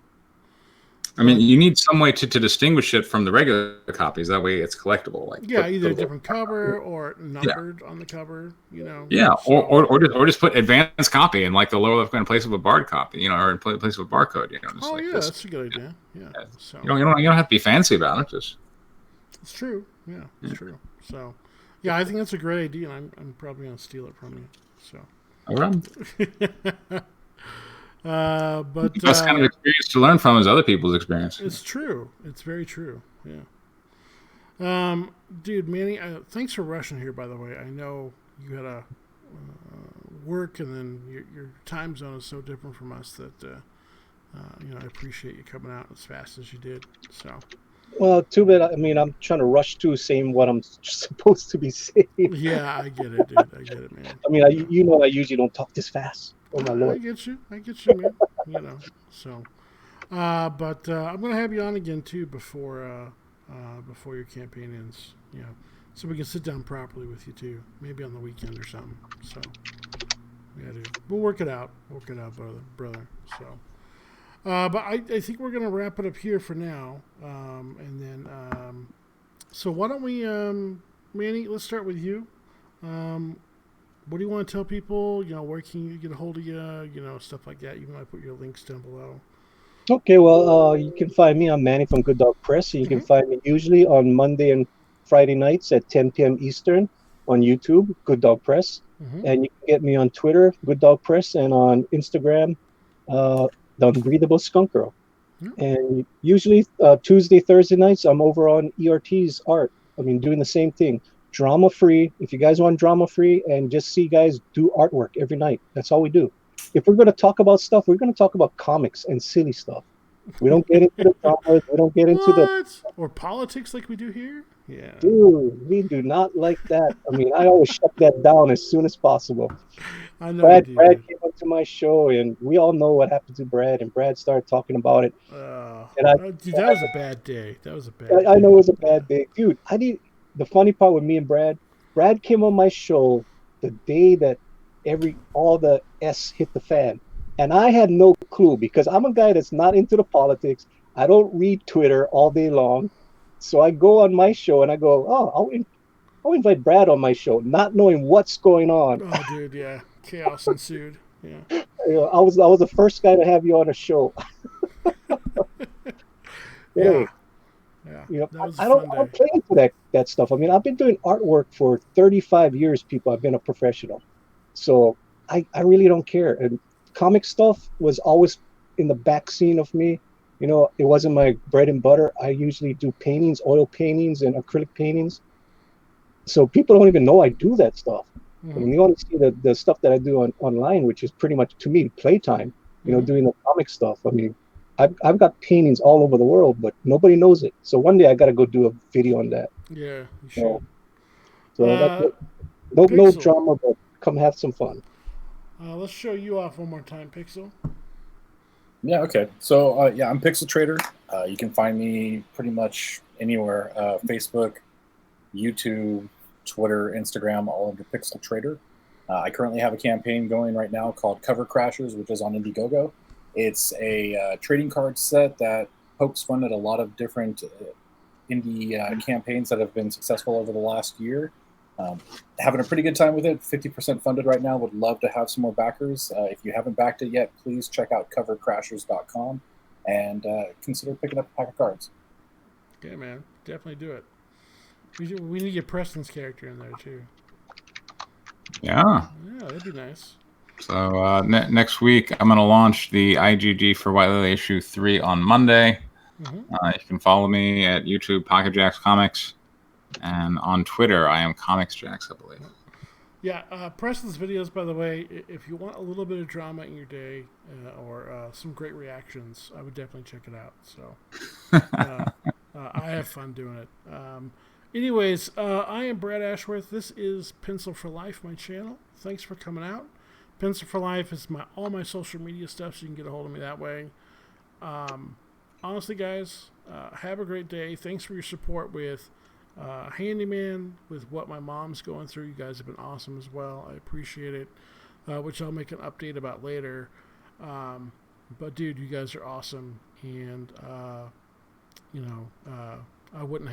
I mean, you need some way to distinguish it from the regular copies. That way, it's collectible. Like Yeah, either a different cover or numbered on the cover. Yeah, So, or just put advanced copy in like the lower left hand place of a barred copy, or in place of a barcode. Just like this. That's a good idea. Yeah. So you don't have to be fancy about it. Just it's true. Yeah, it's true. So yeah, I think that's a great idea, and I'm probably gonna steal it from you. So. All right. But the best kind of experience to learn from is other people's experience. It's true. It's very true. Yeah. Dude, Manny, thanks for rushing here. By the way, I know you had a work, and then your time zone is so different from us that I appreciate you coming out as fast as you did. So. Well, too bad. I mean, I'm trying to rush to saying what I'm supposed to be saying. Yeah, I get it, dude. I get it, man. I mean, I usually don't talk this fast. Oh my Lord. I get you, man. So. But I'm gonna have you on again too before your campaign ends. So we can sit down properly with you too. Maybe on the weekend or something. So we'll work it out. Brother. So. But I think we're gonna wrap it up here for now. And then so why don't we, Manny? Let's start with you. What do you want to tell people? Where can you get a hold of you? Stuff like that. You might put your links down below. Okay, well, you can find me. I'm Manny from Good Dog Press. You can find me usually on Monday and Friday nights at 10 p.m. Eastern on YouTube, Good Dog Press. And you can get me on Twitter, Good Dog Press, and on Instagram, The Unbreathable Skunk Girl. And usually Tuesday, Thursday nights, I'm over on ERT's art. I mean, doing the same thing. Drama free. If you guys want drama free and just see guys do artwork every night, that's all we do. If we're going to talk about stuff, we're going to talk about comics and silly stuff. We don't get into the dramas. We don't get into or politics like we do here. Yeah, dude, we do not like that. I mean, I always shut that down as soon as possible. I know. Brad came up to my show, and we all know what happened to Brad. And Brad started talking about it. Dude, that was a bad day. I know it was a bad day, dude. The funny part with me and Brad came on my show the day that all the S hit the fan. And I had no clue because I'm a guy that's not into the politics. I don't read Twitter all day long. So I go on my show and I go, I'll invite Brad on my show, not knowing what's going on. Oh, dude, yeah. Chaos ensued. Yeah. I was the first guy to have you on a show. Yeah. I don't play into that stuff. I mean, I've been doing artwork for 35 years, people. I've been a professional. So I really don't care. And comic stuff was always in the back scene of me. It wasn't my bread and butter. I usually do paintings, oil paintings and acrylic paintings. So people don't even know I do that stuff. I mean, you only see the stuff that I do online, which is pretty much, to me, playtime, doing the comic stuff. I mean, I've got paintings all over the world, but nobody knows it. So one day I got to go do a video on that. Yeah, you should. So no drama, but come have some fun. Let's show you off one more time, Pixel. Yeah, okay. So, I'm Pixel Trader. You can find me pretty much anywhere. Facebook, YouTube, Twitter, Instagram, all under Pixel Trader. I currently have a campaign going right now called Cover Crashers, which is on Indiegogo. It's a trading card set that pokes fun at a lot of different indie campaigns that have been successful over the last year. Having a pretty good time with it. 50% funded right now. Would love to have some more backers. If you haven't backed it yet, please check out covercrashers.com and consider picking up a pack of cards. Okay, man. Definitely do it. We need to get Preston's character in there, too. Yeah. Yeah, that'd be nice. So next week, I'm going to launch the IGG for White Lily issue 3 on Monday. You can follow me at YouTube, Pocket Jacks Comics. And on Twitter, I am Comics Jacks, I believe. Yeah, Preston's videos, by the way, if you want a little bit of drama in your day or some great reactions, I would definitely check it out. So I have fun doing it. Anyways, I am Brad Ashworth. This is Pencil for Life, my channel. Thanks for coming out. Pencil for Life is all my social media stuff, so you can get a hold of me that way. Honestly, guys, have a great day. Thanks for your support with Handyman, with what my mom's going through. You guys have been awesome as well. I appreciate it, which I'll make an update about later. But dude, you guys are awesome, and I wouldn't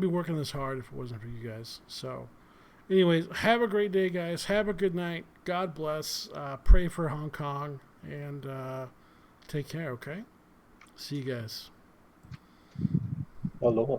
be working this hard if it wasn't for you guys. So, anyways, have a great day, guys. Have a good night. God bless. Pray for Hong Kong, and take care. Okay. See you guys. Aloha.